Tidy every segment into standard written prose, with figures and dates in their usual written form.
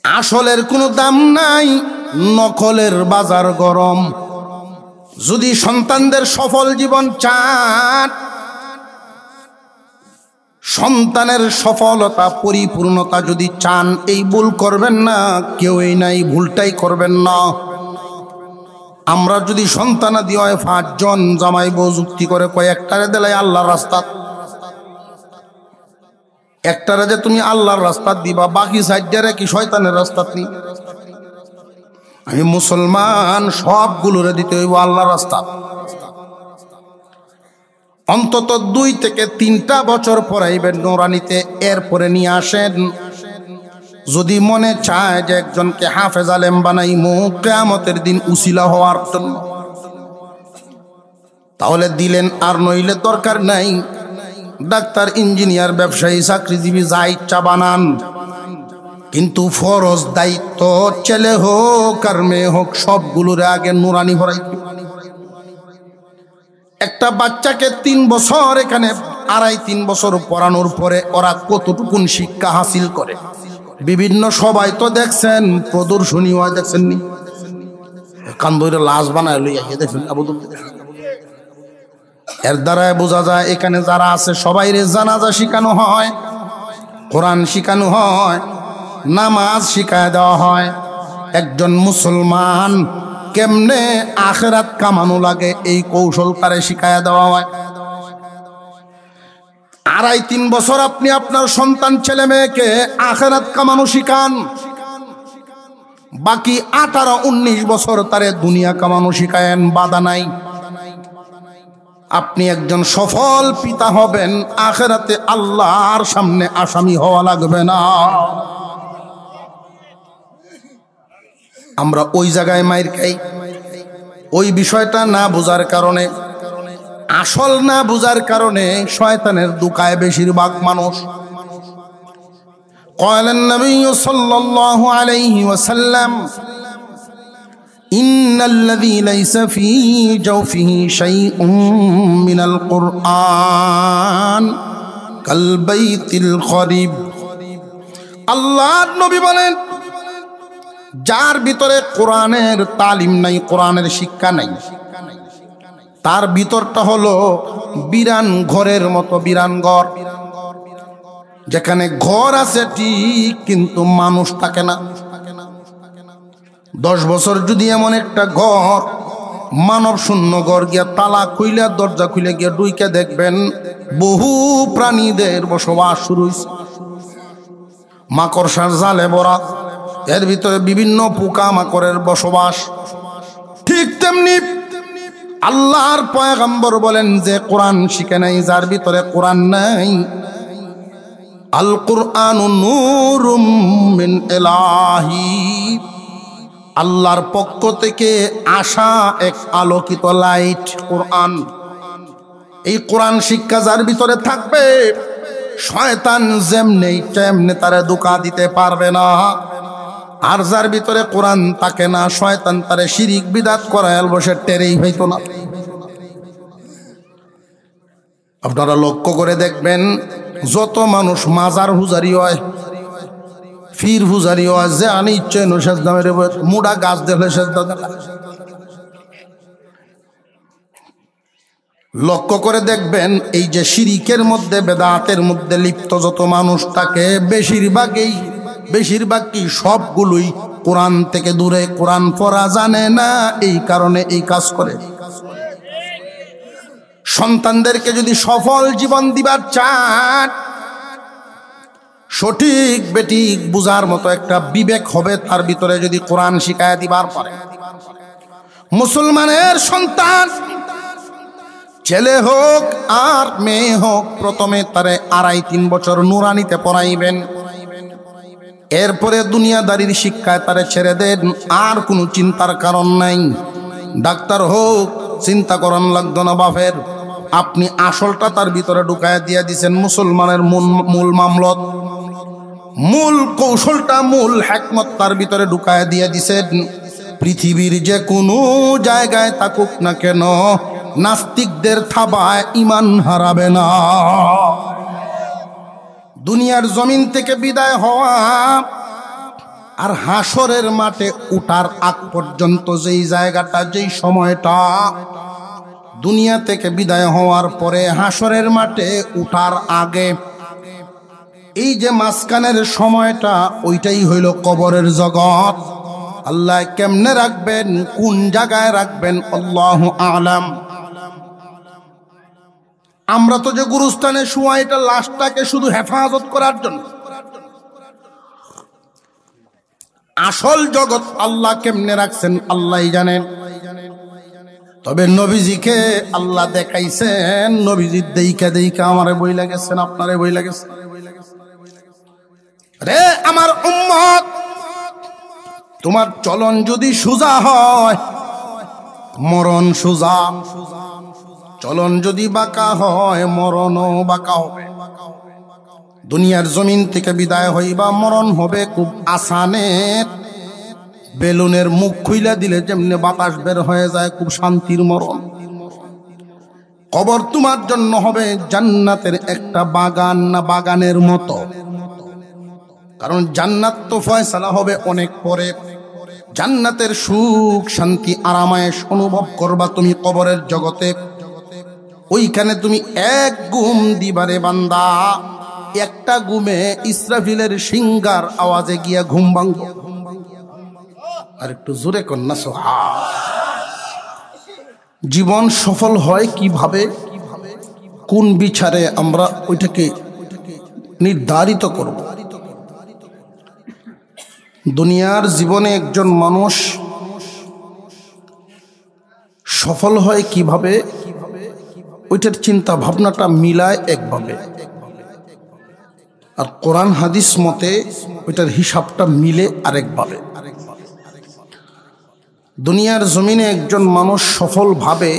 আসলের কোনো দাম নাই, নকলের বাজার গরম। যদি সন্তানদের সফল জীবন চান, সন্তানের সফলতা পরিপূর্ণতা যদি চান, এই ভুল করবেন না, কেউই নাই, ভুলটাই করবেন না। আমরা যদি সন্তানাদি হয় 5 জন, জামাই বউ যুক্তি করে কয় একটারে দিলাই আল্লাহর রাস্তা, একটারে যে তুমি আল্লাহর রাস্তা দিবা, বাকি 4টারে কি শয়তানের রাস্তা নি? আমি মুসলমান, সবগুলোরে দিতে হইব আল্লাহর রাস্তা। অন্তত 2 থেকে 3টা বছর পড়াইবেন নুরানিতে, এরপরে নিয়ে আসেন। যদি মনে চায় যে একজনকে হাফেজ আলেম বানাইমু কিয়ামতের দিন উসিলা হওয়ার জন্য, তাহলে দিলেন, আর নইলে দরকার নাই। ডাক্তার, ইঞ্জিনিয়ার, ব্যবসায়ী, চাকরিজীবী যা ইচ্ছা বানান, কিন্তু ফরজ দায়িত্ব ছেলে হোক আর মেয়ে হোক সবগুলোরে আগে নুরানি ভরাইতে। একটা বাচ্চাকে 3 বছর এখানে 2.5-3 বছর পড়ানোর পরে ওরা কতটুকুন শিক্ষা হাসিল করে, বিভিন্ন সবাই তো দেখছেন, প্রদর্শনী হয় দেখছেন নি? কান্দরে লাশ বানায় লইয়া দেখেন, এর দ্বারা বোঝা যায় এখানে যারা আছে সবাইরে জানাজা শিখানো হয়, কোরআন শিখানো হয়, নামাজ শিখায় দেওয়া হয়। একজন মুসলমান কেমনে আখিরাত কামানো লাগে এই কৌশল তারে শিখায় দেওয়া হয়। 2.5-3 বছর আপনি আপনার সন্তান ছেলে মেয়েকে আখিরাত কামানো শিখান, বাকি 18-19 বছর তারে দুনিয়া কামানো শিখায়েন, বাধা নাই। আপনি একজন সফল পিতা হবেন, আখিরাতে আল্লাহর সামনে আসামি হওয়া লাগবে না। আমরা ওই জায়গায় মাইর খাই, ওই বিষয়টা না বোঝার কারণে, আসল না বোঝার কারণে শয়তানের দুকায় বেশিরভাগ মানুষ। قال النبي صلى الله عليه وسلم إن الذي ليس في جوفه شيء من القرآن كالبيت الخريب। আল্লাহর নবী বলেন, যার ভিতরে কোরআনের তালিম নাই, কোরআনের শিক্ষা নাই, তার ভিতরটা হলো বিরান ঘরের মতো, বিরান ঘর, যেখানে ঘর আছে ঠিক কিন্তু মানুষ থাকে না। 10 বছর যদি এমন একটা ঘর, মানব শূন্য ঘর, গিয়া তালা খুইলা দরজা খুলে গিয়া ডুইকে দেখবেন বহু প্রাণীদের বসবাস শুরু হয়েছে, মাকড়সার জালে ভরা, এর ভিতরে বিভিন্ন পোকা মাকড়ের বসবাস। ঠিক তেমনি আল্লাহর পয়গম্বর বলেন যে কোরআন শিখে নাই, যার ভিতরে কোরআন নাই, আল কুরআনু নূরুম মিন ইলাহি, আল্লাহর পক্ষ থেকে আসা এক আলোকিত লাইট কোরআন। এই কোরআন শিক্ষা যার ভিতরে থাকবে, শয়তান যেমনি তেমনি তারে ধোঁকা দিতে পারবে না। আর যার ভিতরে কোরআন থাকে না, শয়তান তারে শিরিক বিদআত করায় বসে টেরেই হইতো না। আপনারা লক্ষ্য করে দেখবেন, যত মানুষ মাজার হুজারি হয়, ফির হুজারি হয়, যে আনি ইচ্ছে সেজদা মেরে মুড়া গাছ দেখলে সেজদা দেয়। লক্ষ্য করে দেখবেন, এই যে শিরিকের মধ্যে, বেদাতের মধ্যে লিপ্ত যত মানুষ থাকে, বেশিরভাগ কি সবগুলোই কোরআন থেকে দূরে, কোরআন পড়া জানে না, এই কারণে এই কাজ করে। সন্তানদেরকে যদি সফল জীবন দিবার চান, সঠিক বেঠিক বুঝার মতো একটা বিবেক হবে তার ভিতরে, যদি কোরআন শিখায় দিবার পারে। মুসলমানের সন্তান ছেলে হোক আর মেয়ে হোক, প্রথমে তারে 2.5-3 বছর নুরানিতে পড়াইবেন, এরপরে দুনিয়াদারির শিক্ষায় তারে ছেড়ে দেন, আর কোনো চিন্তার কারণ নাই। ডাক্তার হোক, চিন্তা করান লাগতো না বাপের, আপনি আসলটা তার ভিতরে ঢুকায় দিয়ে দিছেন। মুসলমানের মূল মামলত, মূল কৌশলটা, মূল হিকমত তার ভিতরে ঢুকায় দিয়ে দিছেন। পৃথিবীর যে কোনো জায়গায় থাকুক না কেন, নাস্তিকদের থাবায় ইমান হারাবে না। দুনিয়ার জমিন থেকে বিদায় হওয়া আর হাসরের মাঠে উঠার আগ পর্যন্ত যেই জায়গাটা, যেই সময়টা, দুনিয়া থেকে বিদায় হওয়ার পরে হাসরের মাঠে উঠার আগে এই যে মাঝখানের সময়টা, ওইটাই হইল কবরের জগৎ। আল্লাহ কেমনে রাখবেন, কোন জায়গায় রাখবেন, আল্লাহু আলাম। আমরা তো যে গুরুস্থানে শুয়া, এটা লাশটাকে শুধু হেফাজত করার জন্য। আসল জগৎ আল্লাহ কেমনে রাখছেন আল্লাহই জানেন। তবে নবীজিকে আল্লাহ দেখাইছেন, নবীজির দেইকা দেইকা আমারে বই লাগেছেন, আপনারে বই লাগেছেন, রে আমার উম্মত, তোমার চলন যদি সোজা হয় মরণ সোজা, চলন যদি বাঁকা হয় মরণও বাঁকা হবে। দুনিয়ার জমিন থেকে বিদায় হইবা, মরণ হবে খুব আসানের। বেলুনের মুখ খুইলা দিলে যেমনি বাতাস বের হয়ে যায়, খুব শান্তির মরণ। কবর তোমার জন্য হবে জান্নাতের একটা বাগান, না বাগানের মতো। কারণ জান্নাত তো ফয়সালা হবে অনেক পরে। জান্নাতের সুখ শান্তি আরামায়েশ অনুভব করবা তুমি কবরের জগতে। ওইখানে তুমি এক ঘুম দিবারে বান্দা, একটা ঘুমে ইসরাফিলের সিংগার আওয়াজে গিয়া ঘুম ভাঙব। আর একটু জোরে কন্যা সোহা। জীবন সফল হয় কিভাবে, কোন বিচারে আমরা ওইটাকে নির্ধারিত করব। দুনিয়ার জীবনে একজন মানুষ সফল হয় কিভাবে, ওইটার চিন্তা ভাবনাটা মিলায় একভাবে, আর কোরআন হাদিস মতে ওইটার হিসাবটা মিলে আরেকভাবে। দুনিয়ার জমিনে একজন মানুষ সফল ভাবে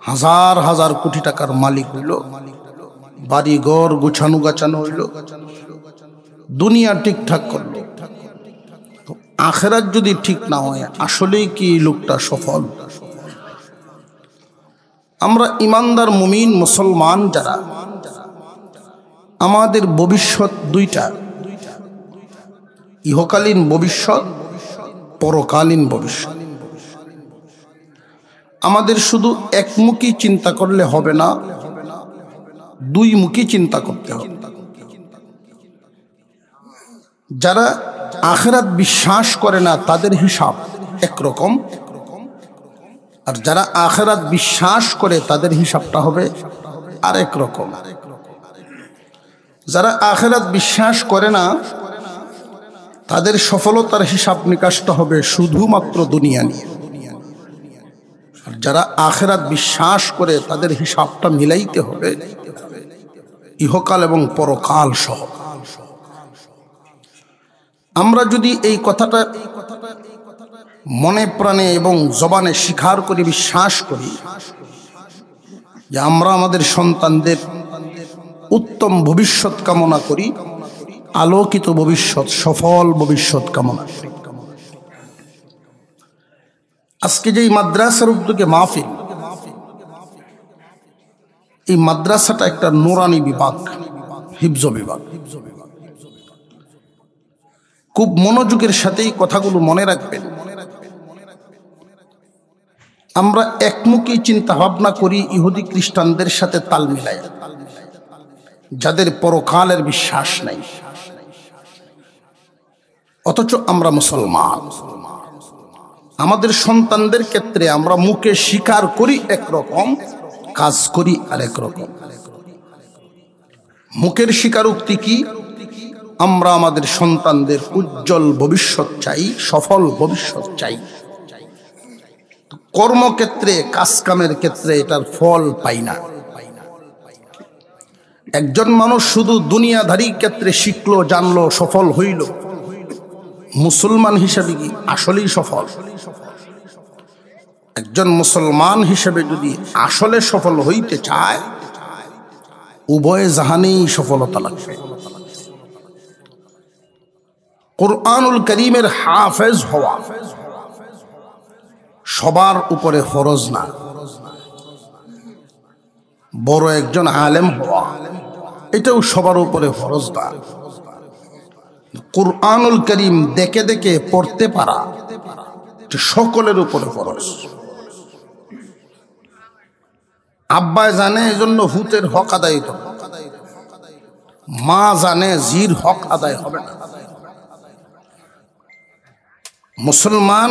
হাজার হাজার কোটি টাকার মালিক হইল, বাড়ি ঘর গুছানো গাছানো হইল, দুনিয়া ঠিকঠাক করল। আখেরাত যদি ঠিক না হয়, আসলেই কি লোকটা সফল? আমরা ইমানদার মুমিন মুসলমান যারা, আমাদের ভবিষ্যৎ দুইটা, ইহকালীন ভবিষ্যৎ, পরকালীন ভবিষ্যৎ। আমাদের শুধু একমুখী চিন্তা করলে হবে না, দুই মুখী চিন্তা করতে হবে। যারা আখিরাত বিশ্বাস করে না তাদের হিসাব একরকম, আর যারা আখিরাত বিশ্বাস করে তাদের হিসাবটা হবে আরেক রকম। যারা আখিরাত বিশ্বাস করে না তাদের সফলতার হিসাব নিকাশটা হবে শুধুমাত্র দুনিয়া নিয়ে, আর যারা আখিরাত বিশ্বাস করে তাদের হিসাবটা মিলাইতে হবে ইহকাল এবং পরকাল সহ। আমরা যদি এই কথাটা মনে প্রাণে এবং জবানে স্বীকার করে বিশ্বাস করি যে আমরা আমাদের সন্তানদের উত্তম ভবিষ্যৎ কামনা করি, আলোকিত ভবিষ্যৎ, সফল ভবিষ্যৎ কামনা করি। আজকে যে মাদ্রাসার উদ্যোগে মাহফিল, এই মাদ্রাসাটা একটা নুরানি বিভাগ, হিফজ বিভাগ। খুব মনোযোগের সাথেই কথাগুলো মনে রাখবেন। আমরা একমুখী চিন্তা ভাবনা করি ইহুদি খ্রিস্টানদের সাথে তাল মিলাই, যাদের পরকালের বিশ্বাস নাই, অথচ আমরা মুসলমান। আমাদের সন্তানদের ক্ষেত্রে আমরা মুখে স্বীকার করি একরকম, কাজ করি আরেক রকম। মুখের স্বীকারোক্তি কি? আমরা আমাদের সন্তানদের উজ্জ্বল ভবিষ্যৎ চাই, সফল ভবিষ্যৎ চাই। কর্মক্ষেত্রে, কাজকামের ক্ষেত্রে এটার ফল পাই না। একজন মানুষ শুধু দুনিয়াধারী ক্ষেত্রে শিখলো, জানলো, সফল হইল, মুসলমান হিসেবে কি আসলেই সফল? একজন মুসলমান হিসেবে যদি আসলে সফল হইতে চায়, উভয় জাহানেই সফলতা লাগবে। কুরআনুল কারীমের হাফেজ হওয়া সবার উপরে ফরজ না। বড় একজন আলেম হওয়া এটাও সবার উপরে ফরজ না। কুরআনুল কারীম দেখে দেখে পড়তে পারা সকলের উপরে ফরজ। আব্বায় জানে এজন্য হুতের হক আদায় হবে, মা জানে জির হক আদায় হবে না। মুসলমান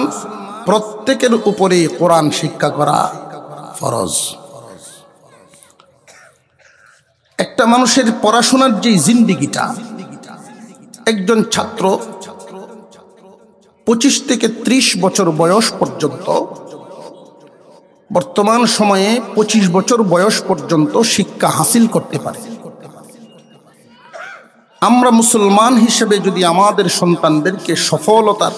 প্রত্যেকের উপরে কোরআন শিক্ষা করা ফরজ। একটা মানুষের পড়াশোনার যে জিন্দেগিটা, একজন ছাত্র 25 থেকে 30 বছর বয়স পর্যন্ত, বর্তমান সময়ে 25 বছর বয়স পর্যন্ত শিক্ষা হাসিল করতে পারে। আমরা মুসলমান হিসেবে যদি আমাদের সন্তানদেরকে সফলতার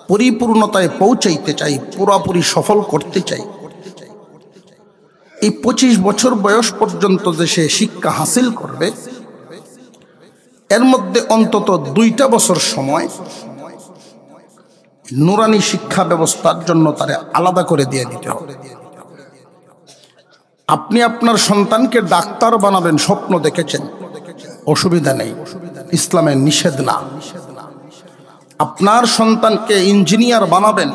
পরিপূর্ণতায় পৌঁছাইতে চাই, পুরোপুরি সফল করতে চাই, এই 25 বছর বয়স পর্যন্ত যে সে শিক্ষা হাসিল করবে, এর মধ্যে অন্তত 2টা বছর সময় নুরানি শিক্ষা ব্যবস্থার জন্য তারে আলাদা করে দিয়ে দিতে হবে। আপনি আপনার সন্তানকে ডাক্তার বানাবেন, স্বপ্ন দেখেছেন, অসুবিধা নেই, ইসলামের নিষেধ না। আপনার সন্তানকে ইঞ্জিনিয়ার বানাবেন,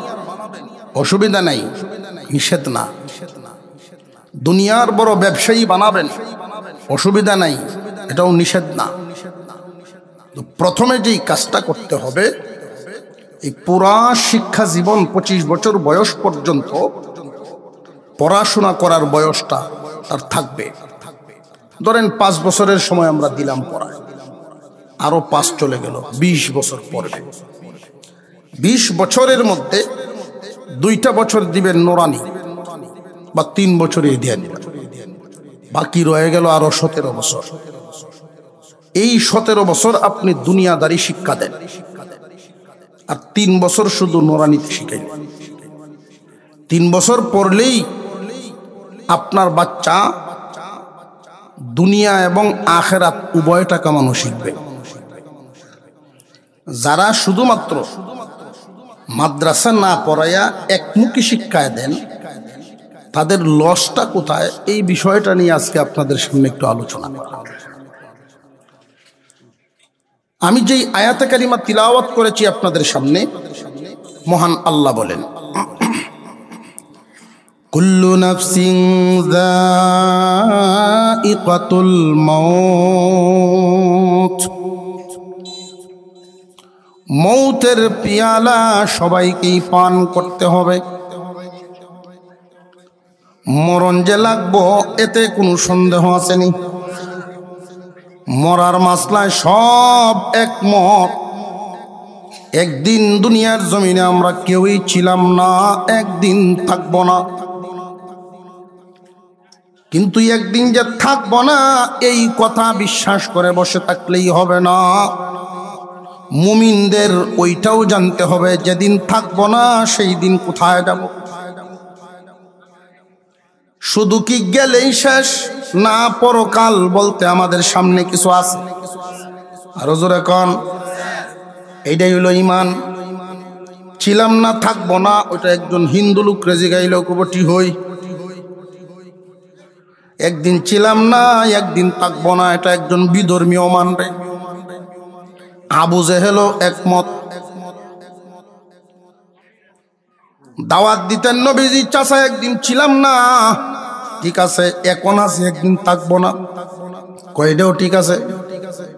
অসুবিধা নেই, নিষেধ না। দুনিয়ার বড় ব্যবসায়ী বানাবেন, অসুবিধা নাই, এটাও নিষেধ না। তো প্রথমে যেই কাজটা করতে হবে, এই পুরা শিক্ষা জীবন 25 বছর বয়স পর্যন্ত পড়াশোনা করার বয়সটা তার থাকবে। ধরেন 5 বছরের সময় আমরা দিলাম পড়ায়, আরো 5 চলে গেল, 20 বছর পড়বে। 20 বছরের মধ্যে 2টা বছর দিবেন নুরানি, বা 3 বছরে দিয়ে দিবেন, বাকি রয়ে গেল আরো 17 বছর। এই 17 বছর আপনি দুনিয়াদারি শিক্ষা দেন, আর 3 বছর শুধু নুরানিতে শিখাইলেন। 3 বছর পড়লেই আপনার বাচ্চা দুনিয়া এবং আখিরাত উভয় টাকা মানুষ শিখবে। যারা শুধুমাত্র মাদ্রাসা না পড়াইয়া একমুখী শিক্ষায় দেন, তাদের লসটা কোথায়, এই বিষয়টা নিয়ে আজকে আপনাদের সামনে একটু আলোচনা করা। আমি যেই আয়াতে কারিমা তিলাওয়াত করেছি আপনাদের সামনে, মহান আল্লাহ বলেন, কুল্লু নাফসিন যায়িকাতুল মাউত, মৌতের পিয়ালা সবাইকেই পান করতে হবে। মরণ যে লাগবো এতে কোনো সন্দেহ আসেনি। মরার মাসলায় সব একমত। একদিন দুনিয়ার জমিনে আমরা কেউই ছিলাম না, একদিন থাকবো না। কিন্তু একদিন যে থাকবো না, এই কথা বিশ্বাস করে বসে থাকলেই হবে না। মুমিনদের ওইটাও জানতে হবে, যেদিন থাকবো না সেই দিন কোথায় যাব। শুধু কি গেলেই শেষ, না পরকাল বলতে আমাদের সামনে কিছু আছে? আরো জোরে কোন। এইটাই হলো ইমান। ছিলাম না, থাকবো না, ওইটা একজন হিন্দু লোক রেজি গাইল কবটি হই। একদিন ছিলাম না, একদিন থাকবো না, এটা একজন বিধর্মীয় মানবে। আবু জেহেলও একমত। দাওয়াত দিতেন নবীজি, চাচা একদিন ছিলাম না, ঠিক আছে, এখন আছে, একদিন থাকবো না, কয়টাও ঠিক আছে।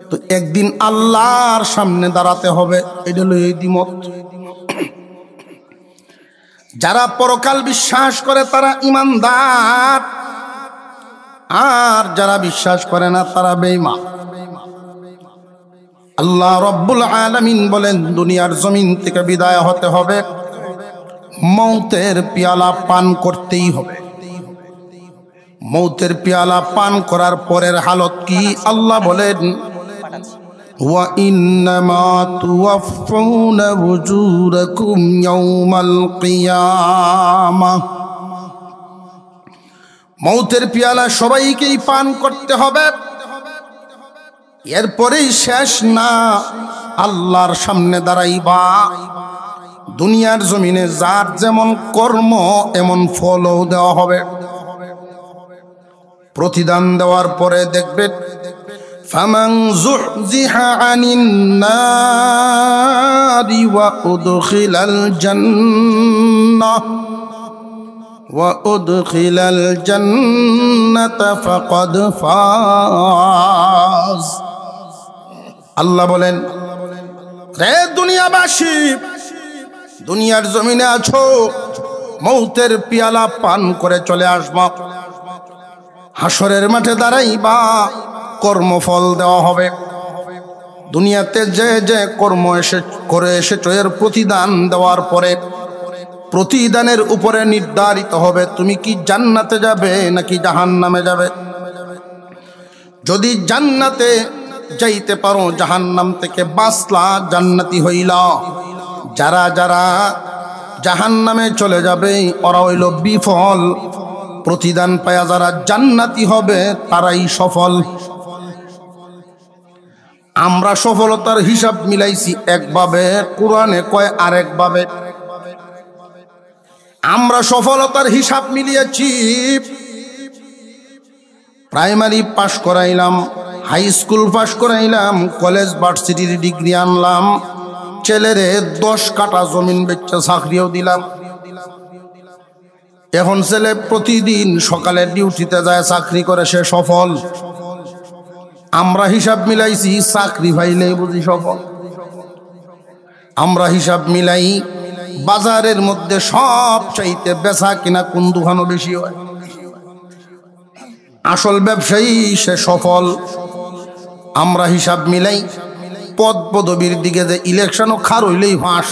তো একদিন আল্লাহর সামনে দাঁড়াতে হবে, এটা হলো এই দ্বিমত। যারা পরকাল বিশ্বাস করে তারা ঈমানদার, আর যারা বিশ্বাস করে না তারা বেঈমান। আল্লাহ রব্বুল আলামিন বলেন, দুনিয়ার জমিন থেকে বিদায় হতে হবে, মৌতের পেয়ালা পান করতেই হবে। মৌতের পেয়ালা পান করার পরের হালত কি? আল্লাহ বলেন, ওয়া ইন্নামা তুওয়াফাউনা উজুরাকুম ইয়াউমাল কিয়ামাহ। মৌতের পেয়ালা সবাইকেই পান করতে হবে। এরপরেই শেষ না, আল্লাহর সামনে দাঁড়াইবা। দুনিয়ার জমিনে যার যেমন কর্ম এমন ফলও দেওয়া হবে। প্রতিদান দেওয়ার পরে দেখবেন, ফামান যুহজিহা আনিন নারি ওয়া উদখিলাল জান্নাতা ফাকাদ ফাজ। আল্লাহ বলেন, রে দুনিয়াবাসী, দুনিয়ার জমিনে আছো, মৌতের পিয়ালা পান করে চলে আসবা। হাসরের মাঠে দাঁড়াইবা, কর্মফল দেওয়া হবে। দুনিয়াতে যে যে কর্ম করে এসেছো এর প্রতিদান দেওয়ার পরে প্রতিদানের উপরে নির্ধারিত হবে তুমি কি জান্নাতে যাবে নাকি জাহান্নামে যাবে। যদি জান্নাতে যাইতে পারো, জাহান্নাম থেকে বাঁচলা, জান্নাতি হইলা। যারা যারা জাহান্নামে চলে যাবে ওরা হইল বিফল। প্রতিদান পায়া যারা জান্নাতি হবে তারাই সফল। আমরা সফলতার হিসাব মিলাইছি একভাবে, কোরআনে কয় আরেকভাবে। আমরা সফলতার হিসাব মিলিয়েছি, প্রাইমারি পাশ করাইলাম, হাই স্কুল পাশ করাইলাম, কলেজ ভার্সিটির ডিগ্রি আনলাম, ছেলেরে 10 কাঠা জমিন বেচে চাকরিও দিলাম। এখন ছেলে প্রতিদিন সকালে ডিউটিতে যায়, চাকরি করে, সে সফল। আমরা হিসাব মিলাইছি চাকরি পাইলেই বুঝি সফল। আমরা হিসাব মিলাই বাজারের মধ্যে সব চাইতে বেচা কিনা কোন দোকানও বেশি হয়, আসল ব্যবসায়ী সে সফল। আমরা হিসাব মিলাই পদ পদবীর দিকে যে ইলেকশনও খার হইলেই ফাঁস,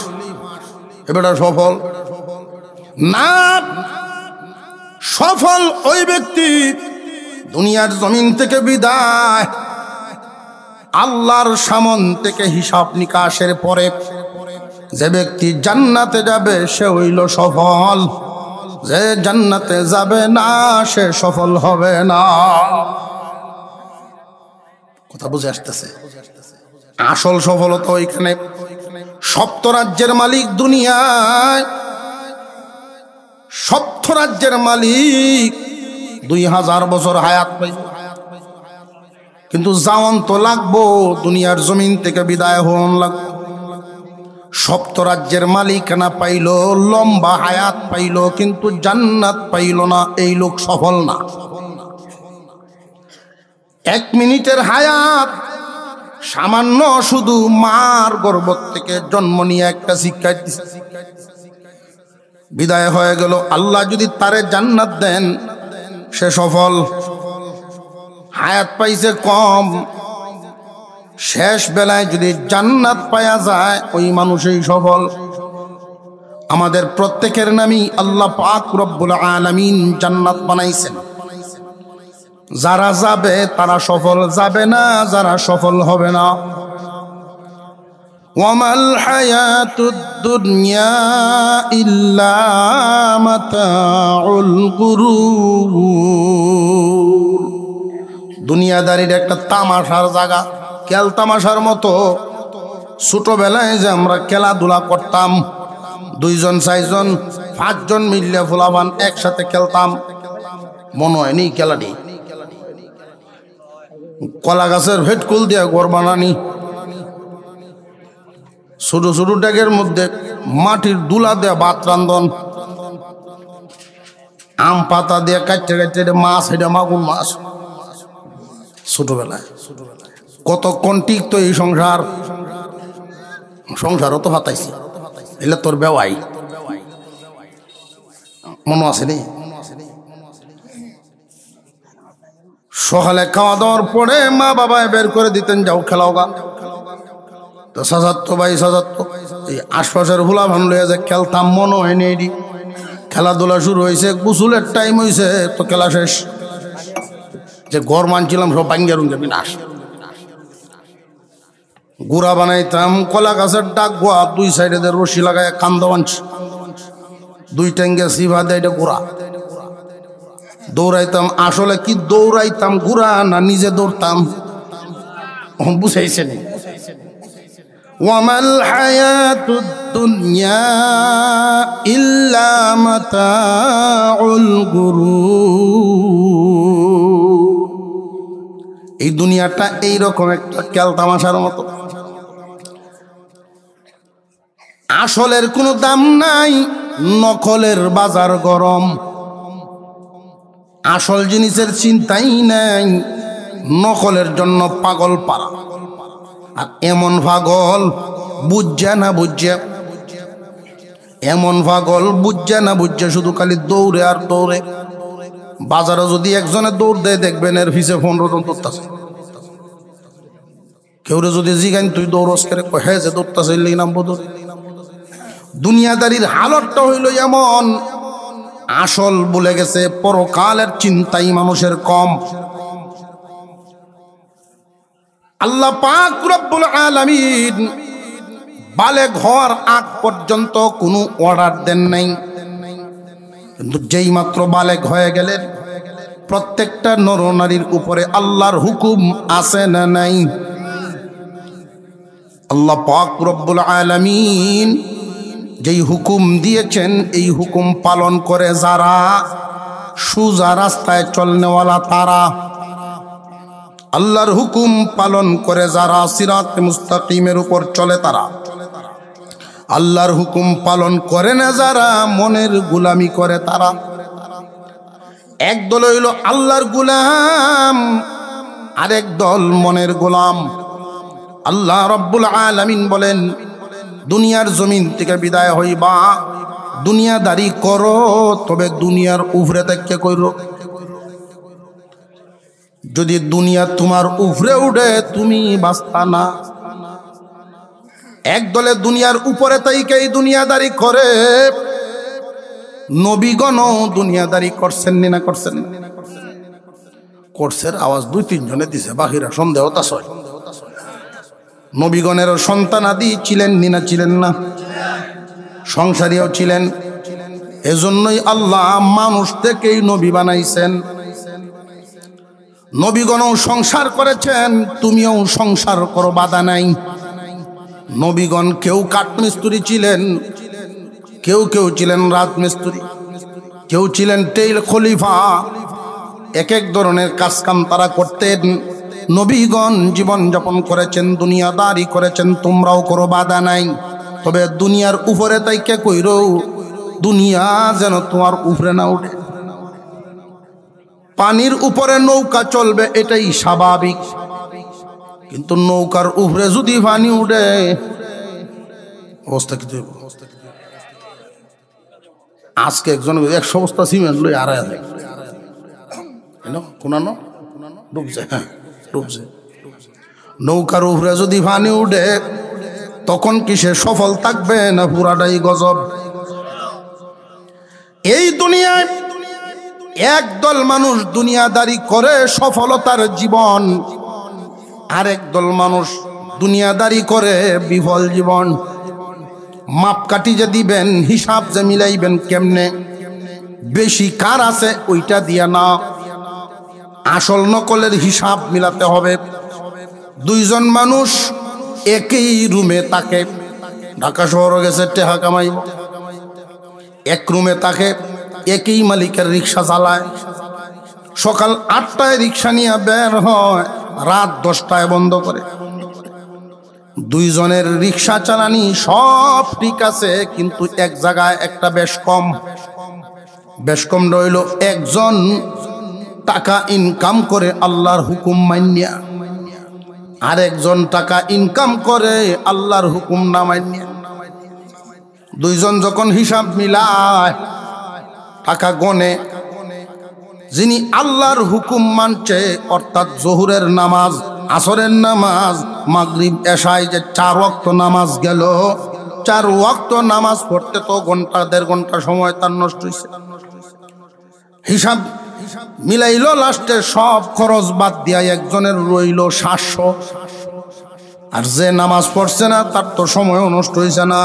এবারটা সফল না। সফল ওই ব্যক্তি দুনিয়ার জমিন থেকে বিদায়, আল্লাহর সামন থেকে হিসাব নিকাশের পরে যে ব্যক্তি জান্নাতে যাবে সে হইল সফল। যে জান্নাতে যাবে না সে সফল হবে না। কথা বুঝে আসতেছে? আসল সফলতা ওইখানে। সপ্ত রাজ্যের মালিক দুনিয়ায়, সপ্ত রাজ্যের মালিক 2000 বছর হায়াত পাইল, কিন্তু যাওয়ান তো লাগবো, দুনিয়ার জমিন থেকে বিদায় হন লাগবো। সপ্ত রাজ্যের মালিকানা পাইল, লম্বা হায়াত পাইল, কিন্তু জান্নাত পাইল না। এই লোক সফল না। 1 মিনিটের হায়াত সামান্য, শুধু মার গর্ভ থেকে জন্ম নিয়ে একটা শিক্ষা দিছে, বিদায় হয়ে গেল। আল্লাহ যদি তারে জান্নাত দেন সে সফল। হায়াত পাইছে কম, শেষ বেলায় যদি জান্নাত পাওয়া যায় ওই মানুষই সফল। আমাদের প্রত্যেকের নামই আল্লাহ পাক রব্বুল আলামিন জান্নাত বানাইছেন। যারা যাবে তারা সফল, যাবে না যারা সফল হবে না। ওয়ামাল হায়াতুদ দুনিয়া ইল্লা মাতাউল গুরুর। দুনিয়াদারির একটা তামাশার জায়গা, খেল তামাশার মতো। ছোটবেলায় যে আমরা খেলাধুলা করতাম, 2 জন 4 জন 5 জন মিললে ফুলাবান একসাথে খেলতাম, মনে হয় নি খেলাটি? কলা গাছের ভেটকুল দিয়ে ঘর বানানি, ছোট ছোট ডেগের মধ্যে মাটির দুলা দিয়ে ভাত রান্ধন, আম পাতা দিয়ে কাটতে কাটতে মাছ, এটা মাগুর মাছ। ছোটবেলায় কতক্ষণ টিকতো এই সংসার? সংসারও তো হাতাইছি, এলে তোর বেওয়াই মনে আছে নি? সকালে খাওয়া দাওয়ার পরে মা বাবায় বের করে দিতেন, যাও খেলাও গা। তো সাজাতো ভাই সাজাতো, এই আশপাশের হুলা ভান লইয়া যে খেলতাম, মনে হয়নি এটি। খেলাধুলা শুরু হয়েছে, গোসলের টাইম হয়েছে, তো খেলা শেষ। যে ঘর মানছিলাম সব ভাঙ্গা রুঙ্গে বিনাশ। গুড়া বানাইতাম, কলা গাছের ডাক গোয়া, 2 সাইডে রশি লাগায় কান্দ বানছি, 2 ট্যাঙ্গে সিভা দেয়, এটা গুড়া। দৌড়াইতাম, আসলে কি দৌড়াইতাম গুড়া না নিজে দৌড়তাম বুঝাইছে নি? ওয়ামাল হায়াতুদ দুনিয়া ইল্লা মাতাউল গুরুর। এই দুনিয়াটা এইরকম একটা খেলতামাশার মতো, আসলের কোনো দাম নাই, নকলের বাজার গরম। আসল জিনিসের চিন্তাই নাই, নকলের জন্য পাগল পারা। আর এমন পাগল বুঝছে না বুঝছে, এমন পাগল বুঝছে না বুঝছে, শুধু খালি দৌড়ে আর দৌড়ে। বাজারে যদি একজনে দৌড় দেয় দেখবেন এর পিছে 15 জন দৌড়তেছে। কেউ যদি জিগান তুই দৌড়স করে, হ্যাঁ যে দৌড়তেছে নাম বোধ। দুনিয়াদারির হালতটা হইল এমন, আসল বলে গেছে, পরকালের চিন্তাই মানুষের কম। আল্লাহ পাক রব্বুল আলামিন বালেগ হওয়ার আগ পর্যন্ত কোনো অর্ডার দেন নাই, কিন্তু যেই মাত্র বালেগ হয়ে গেলেন প্রত্যেকটা নরনারীর উপরে আল্লাহর হুকুম আছে না নাই? আল্লাহ পাক রব্বুল আলামিন যেই হুকুম দিয়েছেন এই হুকুম পালন করে যারা সোজা রাস্তায় চলনেওয়ালা তারা, আল্লাহর হুকুম পালন করে যারা সিরাতে মুস্তাকিমের উপর চলে তারা, আল্লাহর হুকুম পালন করে না যারা মনের গোলামি করে তারা। একদল হইল আল্লাহর গোলাম, আরেক দল মনের গোলাম। আল্লাহ রব্বুল আলামিন বলেন, দুনিয়ার জমিন থেকে বিদায় হইবা, দুনিয়াদারি করো, তবে দুনিয়ার উপরে থেকে কইরো। যদি দুনিয়া তোমার উপরে উঠে তুমি বাঁচতা না। একদলে দুনিয়ার উপরে তাইকেই দুনিয়াদারি করে। নবীগণও দুনিয়াদারি করছেন না করছেন? করছেন, আওয়াজ 2-3 জনে দিছে, বাকিরা সন্দেহ তা ছয়। নবীগণেরও সন্তানাদি ছিলেন না ছিলেন না? সংসারীও ছিলেন। এজন্যই আল্লাহ মানুষ থেকেই নবী বানাইছেন। নবীগণও সংসার করেছেন, তুমিও সংসার করো, বাধা নাই। নবীগণ কেউ কাঠমিস্ত্রি ছিলেন, কেউ কেউ ছিলেন রাজমিস্ত্রি, কেউ ছিলেন টেইল খলিফা। এক এক ধরনের কাজ কাম তারা করতেন। নবীগণ জীবন যাপন করেছেন, দুনিয়াদারি করেছেন, তোমরাও করো, বাধা নাই। তবে দুনিয়ার উপরে তাইকে কইরো, দুনিয়া যেন তোমার উপরে না উঠে। পানির উপরে নৌকা চলবে এটাই স্বাভাবিক, কিন্তু নৌকার উপরে যদি পানি উঠে অবস্থা কি? আজকে একজন 100 বস্তা সিমেন্ট লই আড়াই যায়, কোনানো ডুবছে, হ্যাঁ ডুবছে। নৌকার উপরে যদি পানি উঠে তখন কি সে সফল থাকবে না পুরাটাই গজব? এই দুনিয়ায় একদল মানুষ দুনিয়াদারি করে সফলতার জীবন, আরেক দল মানুষ দুনিয়াদারি করে বিফল জীবন। মাপকাঠি যে দিবেন, হিসাব যে মিলাইবেন কেমনে, বেশি কার আছে ওইটা দিয়া না, আসল নকলের হিসাব মিলাতে হবে। 2 জন মানুষ একই রুমে থাকে, ঢাকা শহরে গেছে টেহা কামাইব, এক রুমে থাকে, একই মালিকের রিক্সা চালায়। সকাল 8টায় রিক্সা নিয়ে বের হয়, রাত 10টায় বন্ধ করে। 2 জনের রিক্সা চালানি সব ঠিক আছে, কিন্তু এক জায়গায় একটা বেশ কম। বেশ কম রইল, একজন টাকা ইনকাম করে আল্লাহর হুকুম মানিয়া, আরেকজন টাকা ইনকাম করে আল্লাহর হুকুম না মানিয়া। 2 জন যখন হিসাব মিলায়, টাকা গনে, যিনি আল্লাহর হুকুম মানছে, অর্থাৎ জোহরের নামাজ, আসরের নামাজ, মাগরিব, এশায় যে 4 ওয়াক্ত নামাজ গেল, 4 ওয়াক্ত নামাজ পড়তে তো 1-1.5 ঘন্টা সময় তার নষ্ট হয়েছে। হিসাব মিলাইলো, লাস্টে সব খরচ বাদ দিয়া একজনের রইল 700, আর যে নামাজ পড়ছে না তার তো সময়ও নষ্ট হয়েছে না,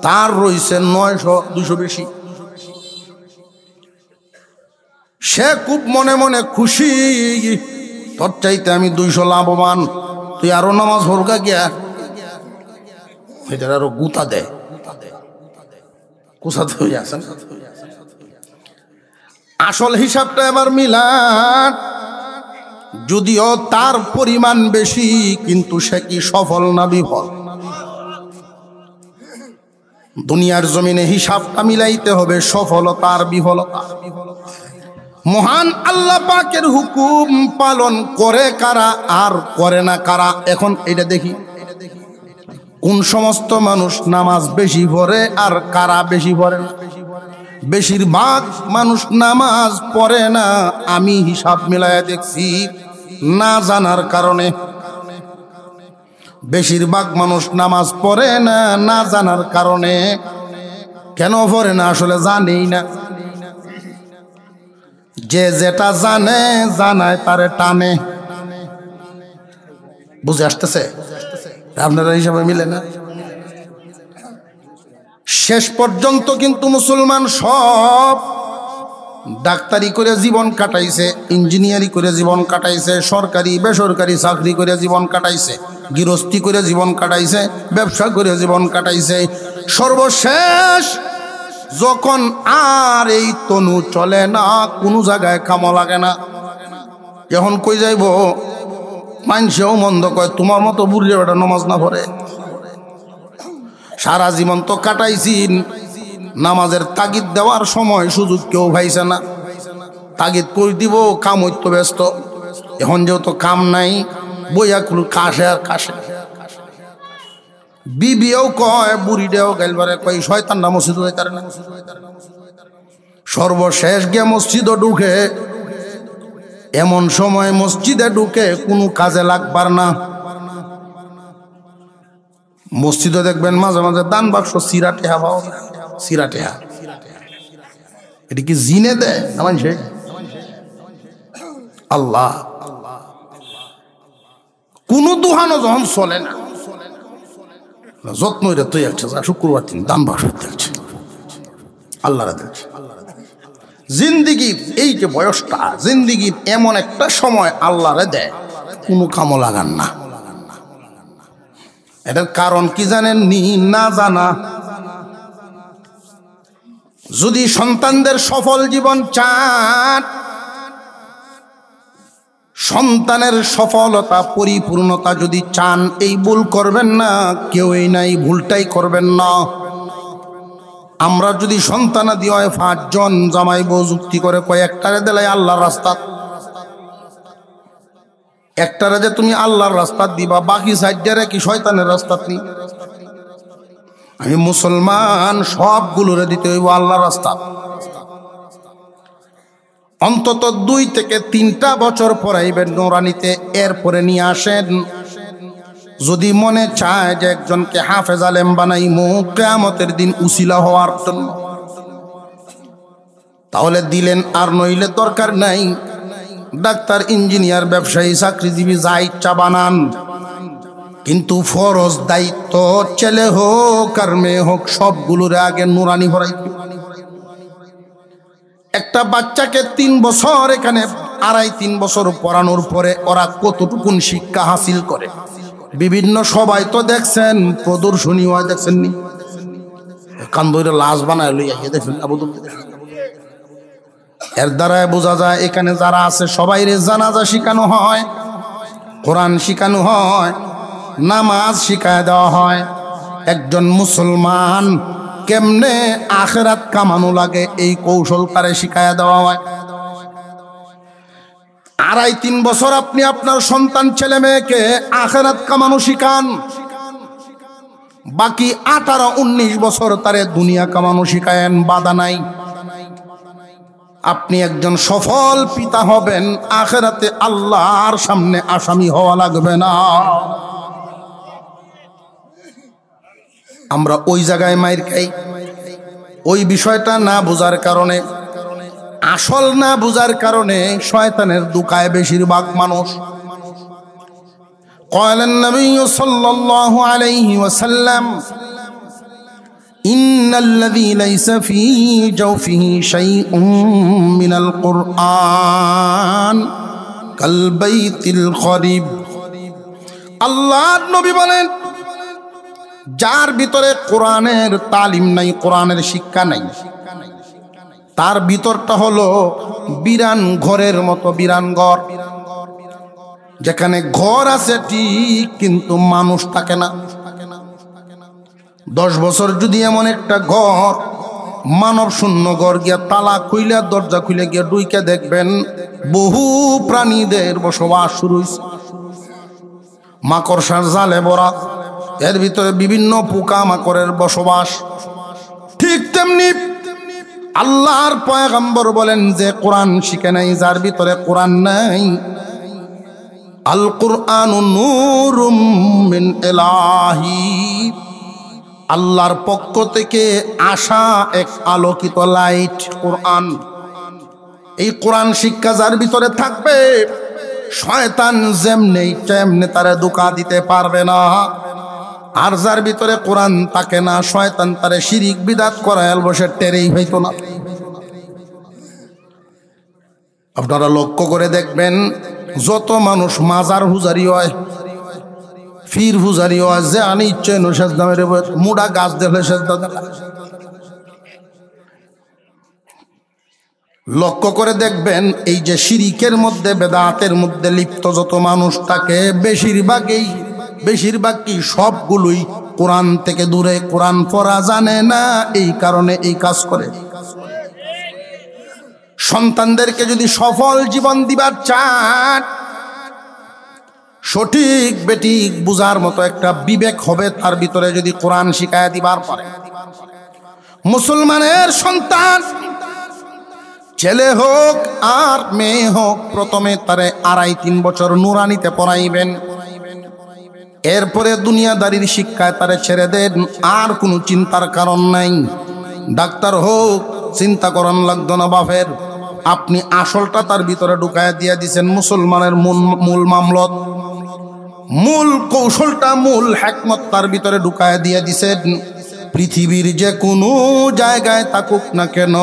তার রইছে 900-200 বেশি। সে খুব মনে মনে খুশি, তোর চাইতে আমি 200 লাভবান, তুই আরো নামাজ পড়গা গিয়া। এটার আরো গুতা দেয়, কুসাতে হয়ে আসেন। আসল হিসাবটা এবার মিলান। যদিও তার পরিমাণ বেশি, কিন্তু সে কি সফল না বিফল? দুনিয়ার জমিনে হিসাবটা মিলাইতে হবে সফলতার বিফলতা। মহান আল্লাহ পাকের হুকুম পালন করে কারা আর করে না কারা? এখন এটা দেখি, কোন সমস্ত মানুষ নামাজ বেশি পড়ে আর কারা বেশি পড়ে না। বেশিরভাগ মানুষ নামাজ পড়ে না, আমি হিসাব মিলাইয়া দেখছি না জানার কারণে। বেশিরভাগ মানুষ নামাজ পড়ে না, না জানার কারণে। কেন পড়ে না? আসলে জানেই না। যে যেটা জানে, জানায় তারে টানে। বুঝে আসতেছে? আপনারা হিসাবে মিলে না? শেষ পর্যন্ত কিন্তু মুসলমান সব ডাক্তারি করে জীবন কাটাইছে, ইঞ্জিনিয়ারিং করে জীবন কাটাইছে, সরকারি বেসরকারি চাকরি করে জীবন কাটাইছে, গৃহস্থী করে জীবন কাটাইছে, ব্যবসা করে জীবন কাটাইছে। সর্বশেষ যখন আর এই তনু চলে না, কোনো জায়গায় কামো লাগে না, এখন কই যাইব? মানুষেও মন্দ কয়, তোমার মতো বুড়িয়ে বেটা নামাজ না পড়ে। সারা জীবন তো কাটাইছিন, নামাজের তাগিদ দেওয়ার সময় সুযোগ কেউ ভাইছে না। তাগিদ করে দিব, কাম হইতো ব্যস্ত। এখন যেহেতু কাম নাই, বইয়া খুল কাশে আর কাশে। বিবিও কয়, বুড়িটাও গেলবারে কয় শয়তানটা মসজিদ যাইতারে না। সর্বশেষ গিয়ে মসজিদও ঢুকে, এমন সময় মসজিদে ঢুকে কোনো কাজে লাগবার না। মসজিদে দেখবেন মাঝে মাঝে দান বাক্স সিরাটেহা পাওয়া, সিরাটেহা। এটা কি জিনে দেয় না মানুষে? আল্লাহ, কোন দুহানো যখন চলে না, যত্ন এটা তৈরি আছে, শুক্রবার দিন দান বাক্স দেখছে, আল্লাহরা দেখছে। জিন্দিগির এই যে বয়সটা, জিন্দিগির এমন একটা সময় আল্লাহরে দেয়, কোনো কামো লাগান না। এটার কারণ কি জানেন? না জানা। যদি সন্তানদের সফল জীবন চান, সন্তানের সফলতা পরিপূর্ণতা যদি চান, এই ভুল করবেন না। কেউই নাই, ভুলটাই করবেন না। আমরা যদি সন্তানাদি হয় 5 জন, জামাই বউ যুক্তি করে কয় একটারে দিলাই আল্লাহর রাস্তা, একটারে যে তুমি আল্লাহর রাস্তা দিবা, বাকি 4টারে কি শয়তানের রাস্তা নি? আমি মুসলমান, সবগুলোরে দিতে হইব আল্লাহর রাস্তা। অন্তত 2 থেকে 3টা বছর পড়াইবেন নুরানিতে, এরপরে নিয়ে আসেন। যদি মনে চায় যে একজনকে হাফেজ আলেম বানাইমু কিয়ামতের দিন উসিলা হওয়ার জন্য, তাহলে দিলেন, আর নইলে দরকার নাই। ডাক্তার, ইঞ্জিনিয়ার, ব্যবসায়ী, চাকরিজীবী যা ইচ্ছা বানান, কিন্তু ফরজ দায়িত্ব ছেলে হোক আর মেয়ে হোক, সবগুলোর আগে নুরানি ভরাইতে। একটা বাচ্চাকে 3 বছর এখানে 2.5-3 বছর পড়ানোর পরে ওরা কতটুকুন শিক্ষা হাসিল করে, বিভিন্ন সবাই তো দেখছেন, প্রদর্শনী হয় দেখছেননি? কান্দরে লাশ বানায় লইয়া দেখেন, এর দ্বারা বোঝা যায় এখানে যারা আছে সবাই রে জানাজা শিখানো হয়, কোরআন শিখানো হয়, নামাজ শিখায় দেওয়া হয়। একজন মুসলমান কেমনে আখিরাত কামানো লাগে এই কৌশল তারে শিখায় দেওয়া হয়। 2.5-3 বছর আপনি আপনার সন্তান ছেলে মেয়েকে আখিরাত কামানো শিখান, বাকি 18-19 বছর তারে দুনিয়া কামানো শিখায়েন, বাধা নাই। আপনি একজন সফল পিতা হবেন, আখিরাতে আল্লাহর সামনে আসামি হওয়া লাগবে না। আমরা ওই জায়গায় মাইর খাই, ওই বিষয়টা না বুঝার কারণে, আসল না বুঝার কারণে শয়তানের দুকায় বেশিরভাগ মানুষ। قال النبي صلى الله عليه وسلم إن الذي ليس في جوفه شيء من القرآن كالبيت الخريب। আল্লাহর নবী বলেন, যার ভিতরে কোরআনের তালিম নাই, কোরআনের শিক্ষা নাই, তার ভিতরটা হলো বিরান ঘরের মতো, বিরান ঘর। যেখানে ঘর আছে ঠিক কিন্তু মানুষ থাকে না। 10 বছর যদি এমন একটা ঘর, মানব শূন্য ঘর গিয়া তালা খুইলে দরজা খুলে গিয়া ডুইকে দেখবেন বহু প্রাণীদের বসবাস শুরু হয়েছে। মাকড়সার জালে ভরা, এর ভিতরে বিভিন্ন পোকা মাকড়ের বসবাস। ঠিক তেমনি আল্লাহর পয়গম্বর বলেন যে কোরআন শিখে নাই, যার ভিতরে কোরআন নাই, আল কুরআনু নূরুম মিন ইলাহি, আল্লাহর পক্ষ থেকে আসা এক আলোকিত লাইট কোরআন। এই কোরআন শিক্ষা যার ভিতরে থাকবে, শয়তান যেমনি তেমনি তারে ধোঁকা দিতে পারবে না। আর যার ভিতরে কোরআন থাকে না, শয়তান তারে শিরিক বিদআত করায় বসে টেরেই হইতো না। আপনারা লক্ষ্য করে দেখবেন, যত মানুষ মাজার হুজারি হয়, ফির হুজারি হয়, যে আনি ইচ্ছে সেজদা মেরে মুড়া গাছ দেখলে সেজদা দেখা। লক্ষ্য করে দেখবেন, এই যে শিরিকের মধ্যে বেদাতের মধ্যে লিপ্ত যত মানুষ থাকে, বেশিরভাগই সবগুলোই কোরআন থেকে দূরে, কোরআন পড়া জানে না, এই কারণে এই কাজ করে। সন্তানদেরকে যদি সফল জীবন দিবার চান, সঠিক বেঠিক বুঝার মতো একটা বিবেক হবে তার ভিতরে, যদি কোরআন শিখায় দিবার পারে। মুসলমানের সন্তান ছেলে হোক আর মেয়ে হোক, প্রথমে তারে 2.5-3 বছর নুরানিতে পড়াইবেন, এরপরে দুনিয়াদারির শিক্ষায় তারে ছেড়ে দেন। আর কোনো চিন্তার কারণ নাই। ডাক্তার হোক, চিন্তা করন লাগতো না বাপের, আপনি আসলটা তার ভিতরে ঢুকায় দিয়া দিছেন। মুসলমানের মূল মামলত, মূল কৌশলটা, মূল হিকমত তার ভিতরে ঢুকায় দিয়া দিছেন। পৃথিবীর যে কোনো জায়গায় থাকুক না কেন,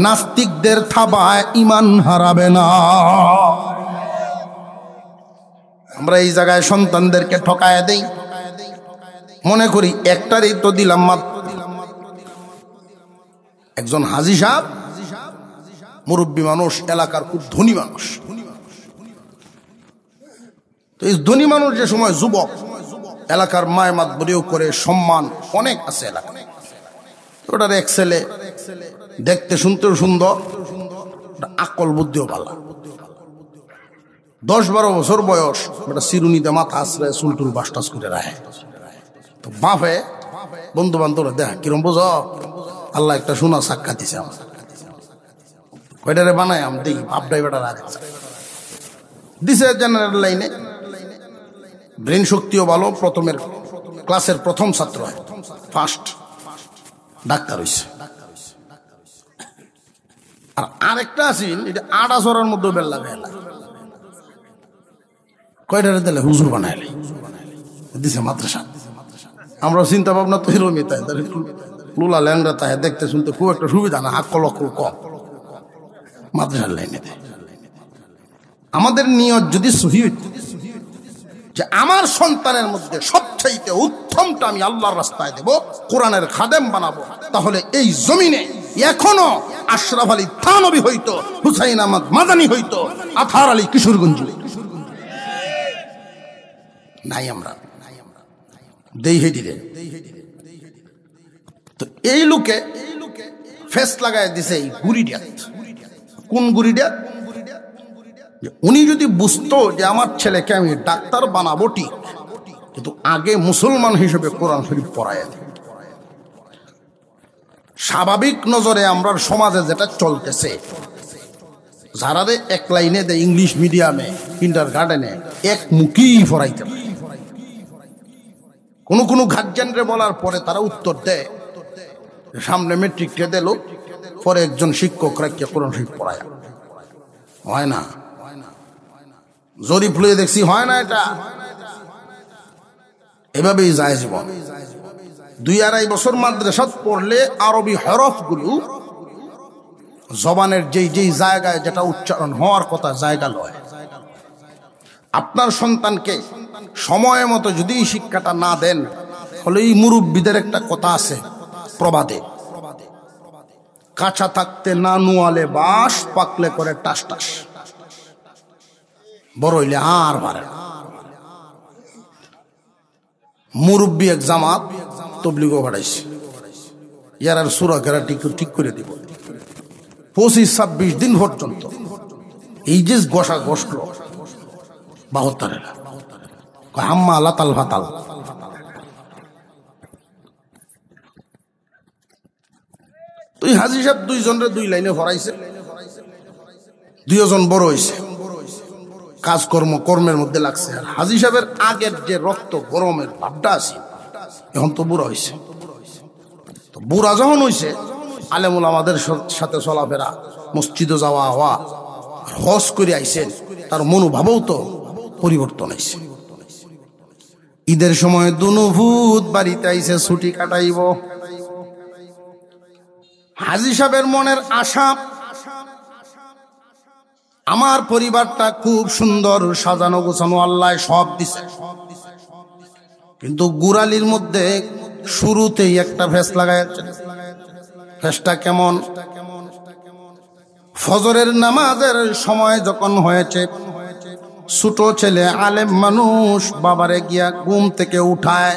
নাস্তিকদের থাবায় ইমান হারাবে না। আমরা এই জায়গায় সন্তানদেরকে ঠকায় দেই, মনে করি একটারই তো দিলাম মাত্র। একজন হাজী সাহেব, মুরব্বী মানুষ, এলাকার খুব ধনী মানুষ। তো এই ধনী মানুষ যে সময় যুবক, এলাকার মায় মাতবরিও করে, সম্মান অনেক আছে এলাকায়। ওটার এক ছেলে, দেখতে শুনতেও সুন্দর, আকল বুদ্ধিও ভালো। 10-12 বছর বয়স, ওটা চিরুনিতে মাথা আশ্রয়, চুলটুল বাসটাস করে রাখে। তো বাপে বন্ধু বান্ধব দেখ কিরম বোঝ, আল্লাহ একটা সোনা সাক্ষাৎ দিছে আমার, ওইটারে বানায় আমি দেখি বাপটাই বেটা রাখে দিছে। জেনারেল লাইনে ব্রেন শক্তিও ভালো, প্রথমের ক্লাসের প্রথম ছাত্র হয়, ফার্স্ট ডাক্তার হইছে। আর আরেকটা আছেন, এটা আড়া চড়ার মধ্যে বেল লাগে, কয়টারে দিলে হুজুর বানাইলে দিছে মাদ্রাসা। আমরা চিন্তা ভাবনা তো এরকমই, তাই লুলা ল্যাংরা, তাই দেখতে শুনতে খুব একটা সুবিধা না, আকল অকল কম, মাদ্রাসার লাইনে দেয়। আমাদের নিয়ত যদি সহি হইত যে আমার সন্তানের মধ্যে সবচাইতে উত্তমটা আমি আল্লাহর রাস্তায় দেব, কোরআনের খাদেম বানাবো, তাহলে এই জমিনে এখনো আশরাফ আলী থানভী হইতো, হুসাইন আহমদ মাদানী হইতো, আথার আলী কিশোরগঞ্জ নাই। আমরা দেই হেডিরে। তো এই লোকে ফেস লাগায় দিছে এই গুড়িটা। কোন গুড়িটা? উনি যদি বুঝতো যে আমার ছেলেকে আমি ডাক্তার বানাবো ঠিক, কিন্তু আগে মুসলমান হিসেবে কোরআন শরীফ পড়ায় দিই। স্বাভাবিক নজরে আমরা সমাজে যেটা চলতেছে, যারা এক লাইনে দেয় ইংলিশ মিডিয়ামে, কিন্ডার গার্ডেনে এক মুখী পড়াইতে পারে। কোনো গার্জিয়ানরে বলার পরে তারা উত্তর দেয়, সামনে মেট্রিকটা দিল, পরে একজন শিক্ষক রাখিয়া কোরআন শরীফ পড়ায়। হয় না, জরিপ লয়ে দেখছি হয় না। এটা এভাবেই যায় জীবন। 2-2.5 বছর মাদ্রাসাত পড়লে আরবি হরফগুলো জবানের যেই জায়গায় যেটা উচ্চারণ হওয়ার কথা জায়গা লয়। আপনার সন্তানকে সময় মতো যদি এই শিক্ষাটা না দেন, তাহলে এই মুরব্বীদের একটা কথা আছে প্রবাদে, কাঁচা থাকতে না নুয়ালে বাঁশ, পাকলে করে টাস টাস। বড় হইলে আর পারে না। মুরব্বী এক জামাত তবলিগও পাঠাইছে, ইয়ার আর সূরা কেরা ঠিক করে দিব। 25-26 দিন পর্যন্ত এই যে গোসা গোষ্ঠ 72 হাম্মা লাতাল ফাতাল। তুই হাজি সাহেব 2 জনের 2 লাইনে ভরাইছে, 2 জন বড় হয়েছে, কর্মের মধ্যে লাগছে। আর হাজি সাহেবের আগের যে রক্ত গরমের ভাবটা আছে, এখন তো বুড়া হয়েছে। তো বুড়া যখন হয়েছে, আলেমুল আমাদের সাথে চলাফেরা, মসজিদে যাওয়া হওয়া, হজ করে আইছেন, তার মনোভাবও তো পরিবর্তন হয়েছে। ঈদের সময় দুনুভূত বাড়িতে আইছে, ছুটি কাটাইব। হাজি সাহেবের মনের আশা, আমার পরিবারটা খুব সুন্দর সাজানো গোছানো, আল্লাহ সব দিছে, কিন্তু গুরালির মধ্যে শুরুতেই একটা ফেস লাগাইছেন। ফেসটা কেমন? ফজরের নামাজের সময় যখন হয়েছে, ছোট ছেলে আলেম মানুষ বাবারে গিয়া ঘুম থেকে উঠায়,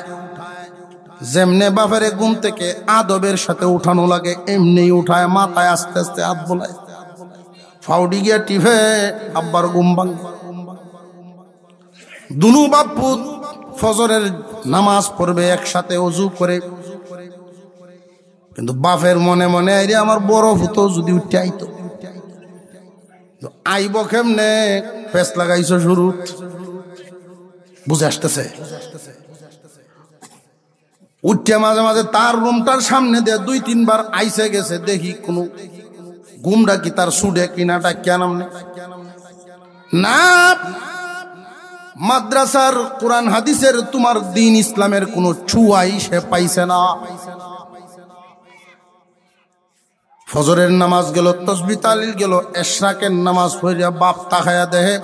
যেমনে বাবারে ঘুম থেকে আদবের সাথে উঠানো লাগে এমনি উঠায়, মাথায় আস্তে আস্তে হাত বোলায়, ফাউডি গিয়া টিভে আব্বার ঘুম ভাঙ। দুনু বাপু ফজরের নামাজ পড়বে একসাথে অজু করে, কিন্তু বাপের মনে মনে আইরে আমার বড় ফুতো যদি উঠে আইতো, আইব কেমনে? ফেস লাগাইছো শুরু, বুঝে আসতেছে। উঠে মাঝে মাঝে তার রুমটার সামনে দিয়ে 2-3 বার আইসে গেছে, দেখি কোনো গুমটা কি তার সুডে কিনাটা কেন না। মাদ্রাসার কোরআন হাদিসের তোমার দিন ইসলামের কোনো ছুয়াই সে পাইছে না। ফজরের নামাজ গেল, তসবিহ তাহলিল গেল, এশরাকের নামাজ পড়িয়া বাপ তাকায়া দেহে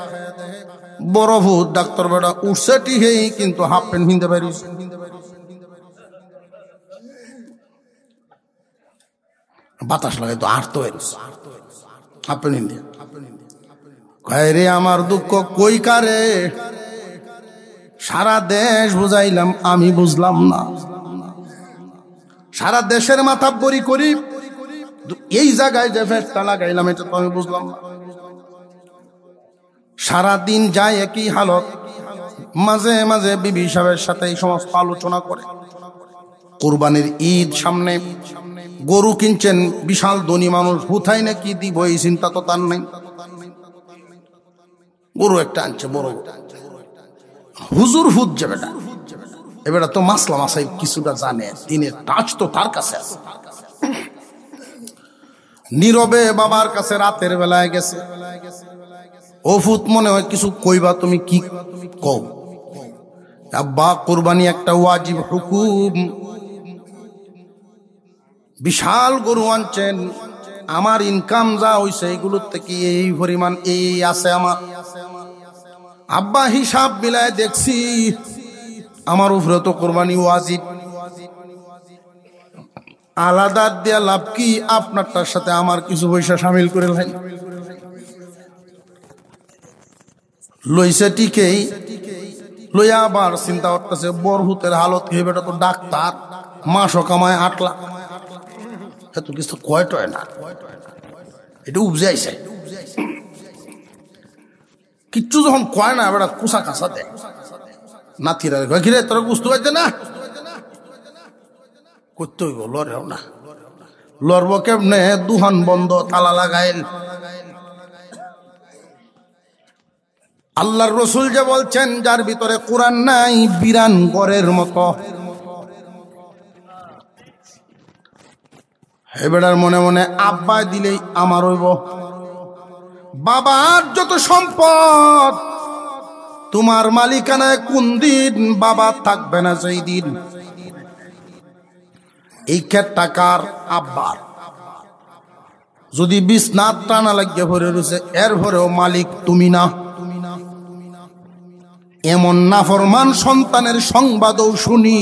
বড় ভূত ডাক্তার বেটা উঠছে টিকেই, কিন্তু হাফ প্যান্ট কিনতে পারিস। বাতাস লাগাই তো আর তো হাফ প্যান্ট কিনতে রে। আমার দুঃখ কই কারে, সারা দেশ বুঝাইলাম আমি বুঝলাম না। সারা দেশের মাথাব্বরি করি, এই জায়গায় যে ফেসটা লাগাইলাম এটা তো আমি বুঝলাম না। সারাদিন যায় একই হালত, মাঝে মাঝে বিবি সাহেবের সাথে এই সমস্ত আলোচনা করে। কুরবানির ঈদ সামনে, গরু কিনছেন, বিশাল ধনী মানুষ, হুথাই না কি দিব এই চিন্তা তো তার নেই। গরু একটা আনছে বড়, হুজুর হুদ যে বেটা, এ বেটা তো মাসলা মাসাই কিছুটা জানে, দিনের টাচ তো তার কাছে আছে। নীরবে বাবার কাছে রাতের বেলায় গেছে, ও ফুত মনে হয় কিছু কইবা, তুমি কি কও? আব্বা কুরবানি একটা ওয়াজিব হুকুম, বিশাল গরু আনছেন, আমার ইনকাম যা হইছে এইগুলোর থেকে এই পরিমাণ এই আছে আমার। আব্বা হিসাব মিলায় দেখছি আমার উপরে তো কুরবানি ওয়াজিব, আলাদা দিয়া লাভ কি? আপনারটার সাথে আমার কিছু পয়সা সামিল করে লইছে টিকেই লইয়া আবার চিন্তা করতেছে বরহুতের হালত কি, বেটা তো ডাক্তার, মাসও কামায় 8 লাখ, এত কিছু কয় টয় না, এটা উপজে আইছে কিচ্ছু যখন কয় না, বেটা কুসা কাঁচা দেয় নাতিরা ঘিরে, তোরা বুঝতে পারছে না করতে হইব, লড়েও না, লড়ব কেমনে? দুহান বন্ধ, তালা লাগাইল। আল্লাহর রসুল যে বলছেন, যার ভিতরে কোরআন নাই বিরান গড়ের মতো। হে বেটার মনে মনে আব্বা দিলেই আমার হইব, বাবার যত সম্পদ তোমার মালিকানায় কোন দিন বাবা থাকবে না সেই দিন। এই টাকার আব্বার যদি বিছনাত টানা লাগিয়ে ভরে রয়েছে, এর ভরেও মালিক তুমি না। এমন নাফরমান সন্তানের সংবাদও শুনি,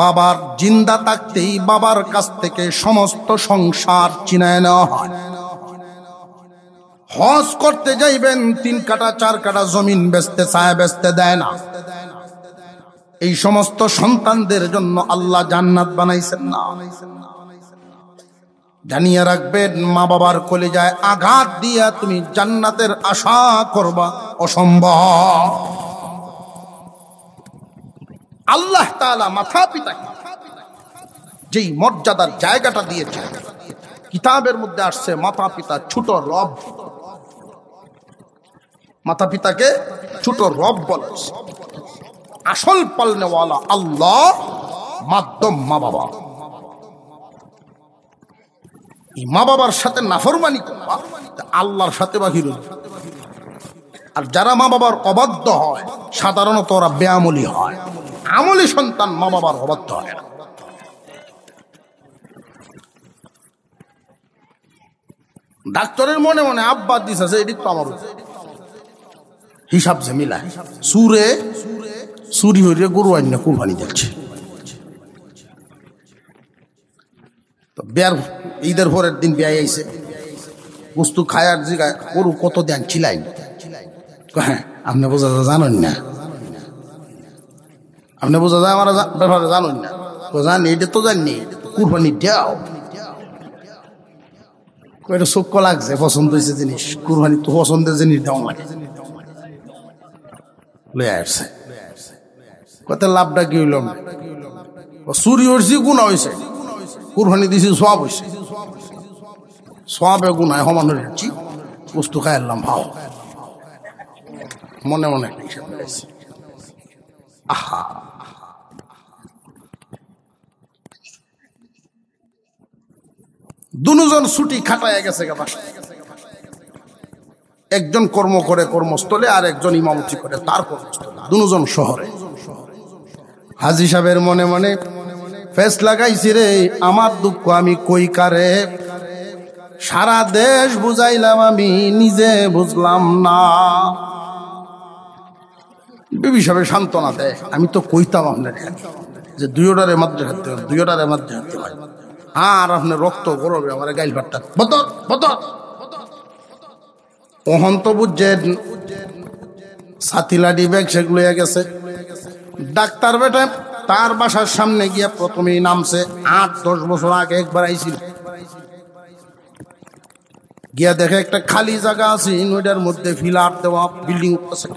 বাবার জিন্দা থাকতেই বাবার কাছ থেকে সমস্ত সংসার চিনায় নেওয়া হয়। হজ করতে যাইবেন 3 কাঠা 4 কাঠা জমিন বেচতে চায়, বেচতে দেয় না। এই সমস্ত সন্তানদের জন্য আল্লাহ জান্নাত বানাইছেন না। জানিয়ে রাখবেন, মা বাবার কলিজায় আঘাত দিয়া তুমি জান্নাতের আশা করবা, অসম্ভব। আল্লাহ তাআলা মাতা পিতাকে যেই মর্যাদার জায়গাটা দিয়েছে, কিতাবের মধ্যে আসছে মাতা পিতা ছোট রব। মাতা পিতাকে ছোট রব বলেছে। আসল পালনেওয়ালা আল্লাহ, মাধ্যম মা বাবা। এই মা বাবার সাথে নাফরমানি করবা, আল্লাহর সাথে বাকি রইল। আর যারা মা বাবার অবাধ্য হয় সাধারণত ওরা বেআমলি হয়। আমলি সন্তান মা বাবার অবাধ্য হয় না। ডাক্তারের মনে মনে আব্বা দিস আছে, এটি তো আমার হিসাব যে মিলায় সুরে চুরি হইলে গরু আইন না কুরবানি যাচ্ছে। তো বিয়ার ঈদের পরের দিন বিয়ে আইছে, বস্তু খায়ার জায়গায় গরু কত দেন ছিলাই। হ্যাঁ, আপনি বোঝা জানেন না, আপনি বোঝা যায় আমার ব্যাপারে জানেন না। জানি এটা তো জানি, কুরবানি দেও। এটা চোখ লাগছে, পছন্দ হয়েছে জিনিস, কুরবানি তো পছন্দের জিনিস দেওয়া লাগে। লয়ে আসছে কত লাভটা কি হইল? চুরি হয়েছি, গুণা হয়েছে, কুরবানি দিছি সব হয়েছে। সবে গুণায় সমান হয়েছি, বস্তু খাই এলাম ভাও মনে মনে। আহা, দুজন ছুটি খাটায় গেছে বাসায়। একজন কর্ম করে কর্মস্থলে, আর একজন ইমামতি করে তার কর্মস্থলে, দুজন শহরে। হাজী সাহেবের মনে মনে ফেস লাগাইছি, রে আমার দুঃখ আমি কই কারে, সারা দেশ বুঝাইলাম আমি নিজে বুঝলাম না। বিবি সাহেব সান্ত্বনা দেয়, আমি তো কইতাম আপনার যে দুইটারে মধ্যে হাঁটতে হয়, দুইটারে মধ্যে হাঁটতে হয়। আর আপনার রক্ত গরবে আমার গাইল ভাতটা বদর বদর। ওহন তো বুঝছেন সাথী লাডি ব্যাগ সেগুলো গেছে। ডাক্তার বেটা তার বাসার সামনে গিয়া প্রথমেই নামছে। 8-10 বছর আগে একবার আইছিল, গিয়া দেখে একটা খালি জায়গা আছে, ওইটার মধ্যে ফিলার দেওয়া বিল্ডিং আছে।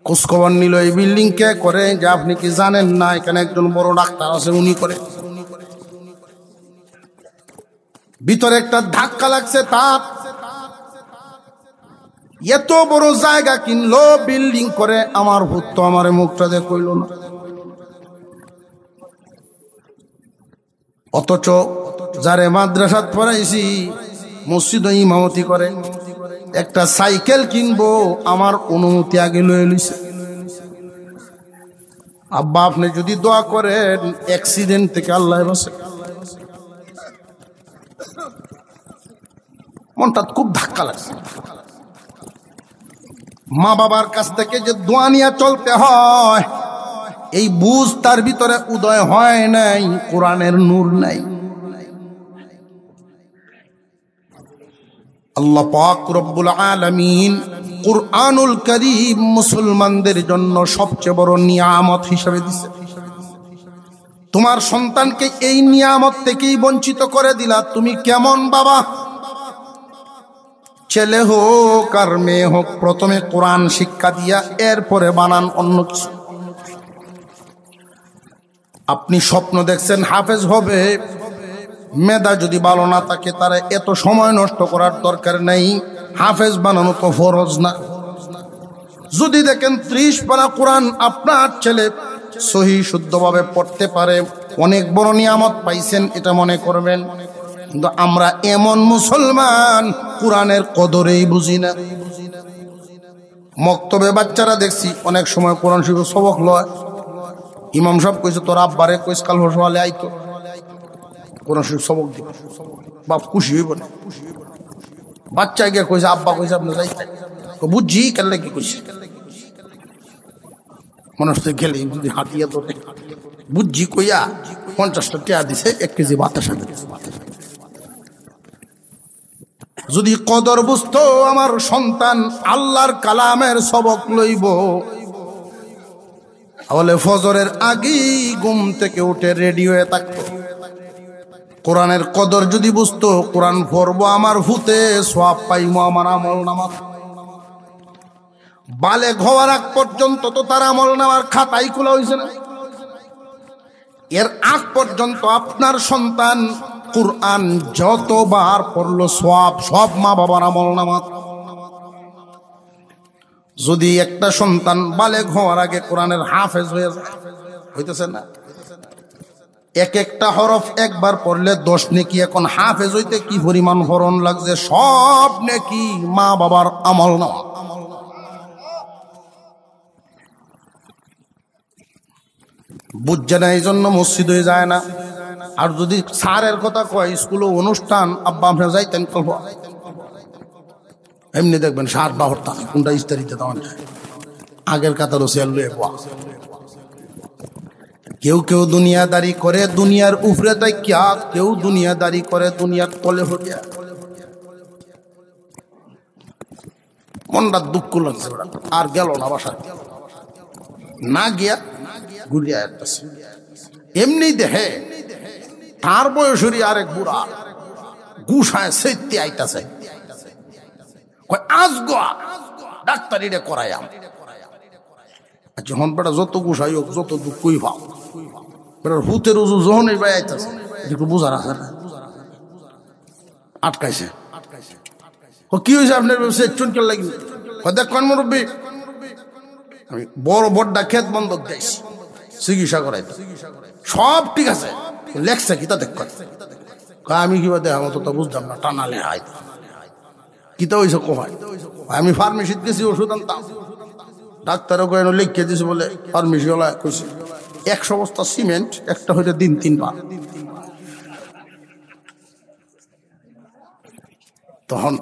খোঁজখবর নিল, এই বিল্ডিং কে করে? যে আপনি কি জানেন না এখানে একজন বড় ডাক্তার আছে, উনি করে। ভিতরে একটা ধাক্কা লাগছে তার। এত বড় জায়গা কিনলো, বিল্ডিং করে, আমার ভূত তো আমার মুখটা দিয়ে কইল না। অথচ যারে মাদ্রাসাত পড়াইছি, মসজিদ ইমামতি করে, একটা সাইকেল কিনবো আমার অনুমতি আগে লয়ে লইছে। আব্বা আপনি যদি দোয়া করেন অ্যাক্সিডেন্ট থেকে আল্লাহ বাঁচায়। মনটা খুব ধাক্কা লাগছে। মা বাবার কাছ থেকে যে দোয়া নিয়ে চলতে হয়, এই বুঝ তার ভিতরে উদয় হয় নাই, কোরআনের নূর নাই। আল্লাহ পাক রব্বুল আলামিন কুরআনুল কারীম মুসলমানদের জন্য সবচেয়ে বড় নিয়ামত হিসেবে দিয়েছে। তোমার সন্তানকে এই নিয়ামত থেকেই বঞ্চিত করে দিলা, তুমি কেমন বাবা? ছেলে হোক আর মেয়ে হোক, প্রথমে কোরআন শিক্ষা দিয়া এরপরে বানান অন্য কিছু। আপনি স্বপ্ন দেখছেন হাফেজ হবে, মেধা যদি ভালো না থাকে তারা এত সময় নষ্ট করার দরকার নেই। হাফেজ বানানো তো ফরজ না। যদি দেখেন 30 পারা কোরআন আপনার ছেলে সহি শুদ্ধভাবে পড়তে পারে, অনেক বড় নিয়ামত পাইছেন, এটা মনে করবেন। কিন্তু আমরা এমন মুসলমান, কোরআনের কদরেই বুঝি না। মক্তবে বাচ্চারা দেখছি অনেক সময় কোরআন শিখে সবক লয়। ইমাম সাহেব কইছে তোর আব্বারে কইস কাল সকালে আইতো, কোরআন শিখে সবক দিব, বাপ খুশি হইব না। বাচ্চা গিয়ে কইছে আব্বা কইছে আপনি যাইতে, বুঝছি কেন কি কইছে, মনে হচ্ছে গেলে যদি হাতিয়া ধরে বুঝছি কইয়া 50টা টিয়া দিছে, 1 কেজি বাতাসা দিছে। যদি কদর বুঝতো আমার সন্তান আল্লাহর কালামের সবক লইব, তাহলে ফজরের আগেই ঘুম থেকে উঠে রেডি হয়ে থাকতো। কোরআনের কদর যদি বুঝতো, কোরআন পড়বো আমার হুতে সওয়াব পাইমো আমার আমল নামা। বালেগ হওয়ার আগ পর্যন্ত তো তার আমল নামার খাতাই খোলা হয়েছে না। এর আগ পর্যন্ত আপনার সন্তান কোরআন যতবার পড়লো সওয়াব সব মা বাবার আমল নামা। যদি একটা সন্তান বালেগ হওয়ার আগে কোরআনের হাফেজ হয়ে যায়, হইতেছে না, এক একটা হরফ একবার পড়লে 10 নেকি। এখন হাফেজ হইতে কি পরিমাণ হরণ লাগছে, সব নেকি মা বাবার আমল নামা। বুঝছে না, এই জন্য মসজিদ হয়ে যায় না। আর যদি স্যারের কথা কয় স্কুলে অনুষ্ঠান, আব্বা আমরা যাইতেন কল্প, এমনি দেখবেন সার বাহরতা কোনটা ইস্তারিতে দেওয়ান যায়, আগের কাতারও সেল লয়ে বয়া। কেউ কেউ দুনিয়াদারি করে দুনিয়ার উপরে তাই কিয়া, কেউ দুনিয়াদারি করে দুনিয়ার তলে হটিয়া। মনটা দুঃখ লাগছে, আর গেল না বাসায়, না গিয়া ঘুরিয়া আসতেছে। এমনি দেহে তার বয়সী আরেক বুড়া গুসায় সেতে আইতাছে, আজ গোয়া ডাক্তারি রে করাইয়াম। যখন বেটা যত গুসাই হোক, যত দুঃখই ভাব, বেটার হুতের উজু যখন এই বাই আইতাছে, একটু বোঝার আছে না, আটকাইছে। কি হয়েছে আপনার ব্যবসায় চুনকে লাগবে? দেখেন মুরব্বী, আমি বড় বড়টা ক্ষেত বন্ধক দিয়েছি চিকিৎসা করাইতে, সব ঠিক আছে, লেখছে কিতা দেখ, আমি কিবা দেখ মতো তো বুঝতাম না, টানালে হাই কিতা হয়েছে কোহায়। আমি ফার্মেসিতে গেছি, ওষুধ আনতাম, ডাক্তারও কেন লিখে দিয়েছে বলে ফার্মেসিওয়ালা কইছে 100 বস্তা সিমেন্ট একটা হইলে দিন 3 বার। তখন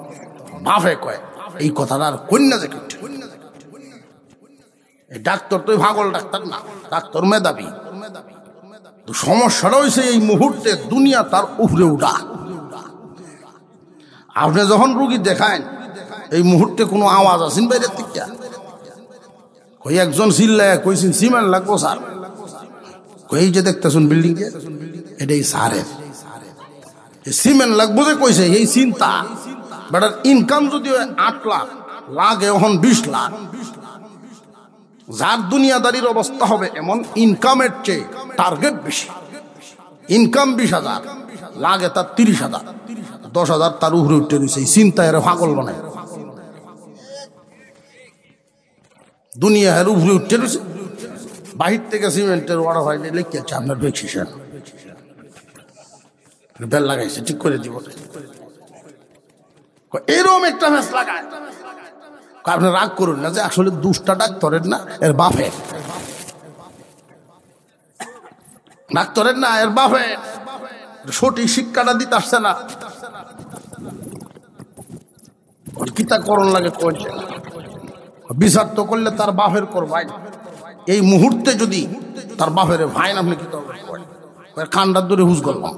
বাপে কয় এই কথাটা আর কন্যা যে ডাক্তার তো পাগল ডাক্তার না, ডাক্তার মেধাবী। তো সমস্যাটা হয়েছে এই মুহূর্তে দুনিয়া তার উপরে উঠা। আপনি যখন রুগী দেখান এই মুহূর্তে কোনো আওয়াজ আছেন বাইরের থেকে, ওই একজন চিল্লায় কইছেন সিমেন্ট লাগবো স্যার, এই যে দেখতেছেন বিল্ডিং এ এটাই স্যারের সিমেন্ট লাগবো যে কইছে, এই চিন্তা। বেটার ইনকাম যদি 8 লাখ লাগে, এখন 20 লাখ। যার দুনিয়াদারির অবস্থা হবে এমন, ইনকামের চেয়ে টার্গেট বেশি। ইনকাম 20,000 লাগে তার 30,000, 10,000 তার উপরে উঠে দিচ্ছে। এই চিন্তা এর পাগল বানায়, দুনিয়া এর উপরে উঠে দিচ্ছে। বাহির থেকে সিমেন্টের অর্ডার হয়, লিখেছে আপনার ভ্যাকসিনেশন বেল লাগাইছে, ঠিক করে দিব। এরকম একটা ম্যাচ লাগায়। আপনি রাগ করুন না যে আসলে দুষ্টা ডাক্তারের না, এর বাপের। ডাক্তারের না, এর বাপের। সঠিক শিক্ষাটা দিতে আসছে না, কিতা করণ লাগে কইছে। বিচার তো করলে তার বাপের করবাই। এই মুহূর্তে যদি তার বাপের ভাই আপনি কি করবেন? কান্ডার ধরে হুজ করলাম,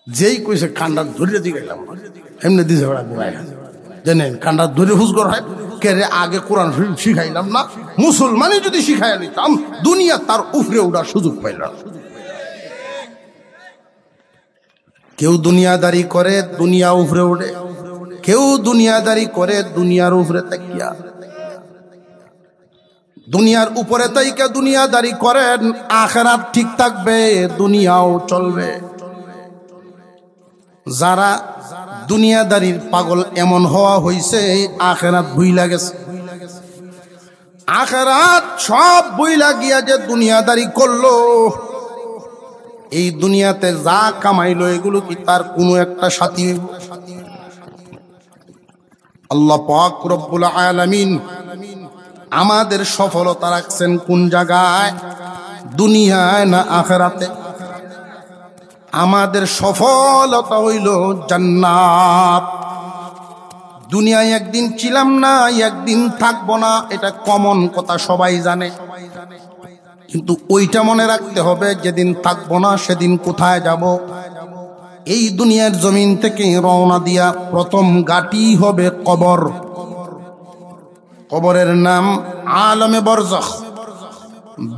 যেই কইছে কান্ডার ধরে দিয়ে গেলাম, এমনি দিছে জানেন কান্ডার ধরে হুজ কর হয় কে রে। আগে কোরআন শিখাইলাম না, মুসলমানই যদি শিখাই নিতাম, দুনিয়া তার উপরে ওঠার সুযোগ পাইলাম। কেউ দুনিয়াদারি করে দুনিয়া উপরে উঠে, কেউ দুনিয়াদারি করে দুনিয়ার উপরে তাকিয়া। দুনিয়ার উপরে তাইকা দুনিয়াদারি করেন, আখিরাত ঠিক থাকবে, দুনিয়াও চলবে। যারা দুনিয়াদারির পাগল এমন হওয়া হইছে, আখিরাত ভুইলা গেছে। আখিরাত সব ভুইলা গিয়া যে দুনিয়াদারি করলো, এই দুনিয়াতে যা কামাইলো এগুলো কি তার কোনো একটা সাথী? আল্লাহ পাক রব্বুল আলামিন আমাদের সফলতা রাখছেন কোন জায়গায়? দুনিয়ায় না আখিরাতে? আমাদের সফলতা হইল জান্নাত। দুনিয়ায় একদিন ছিলাম না, একদিন থাকবো না, এটা কমন কথা, সবাই জানে। কিন্তু ওইটা মনে রাখতে হবে, যেদিন থাকবো না সেদিন কোথায় যাব? এই দুনিয়ার জমিন থেকে রওনা দিয়া প্রথম ঘাঁটি হবে কবর। কবরের নাম আলমে বরজাখ।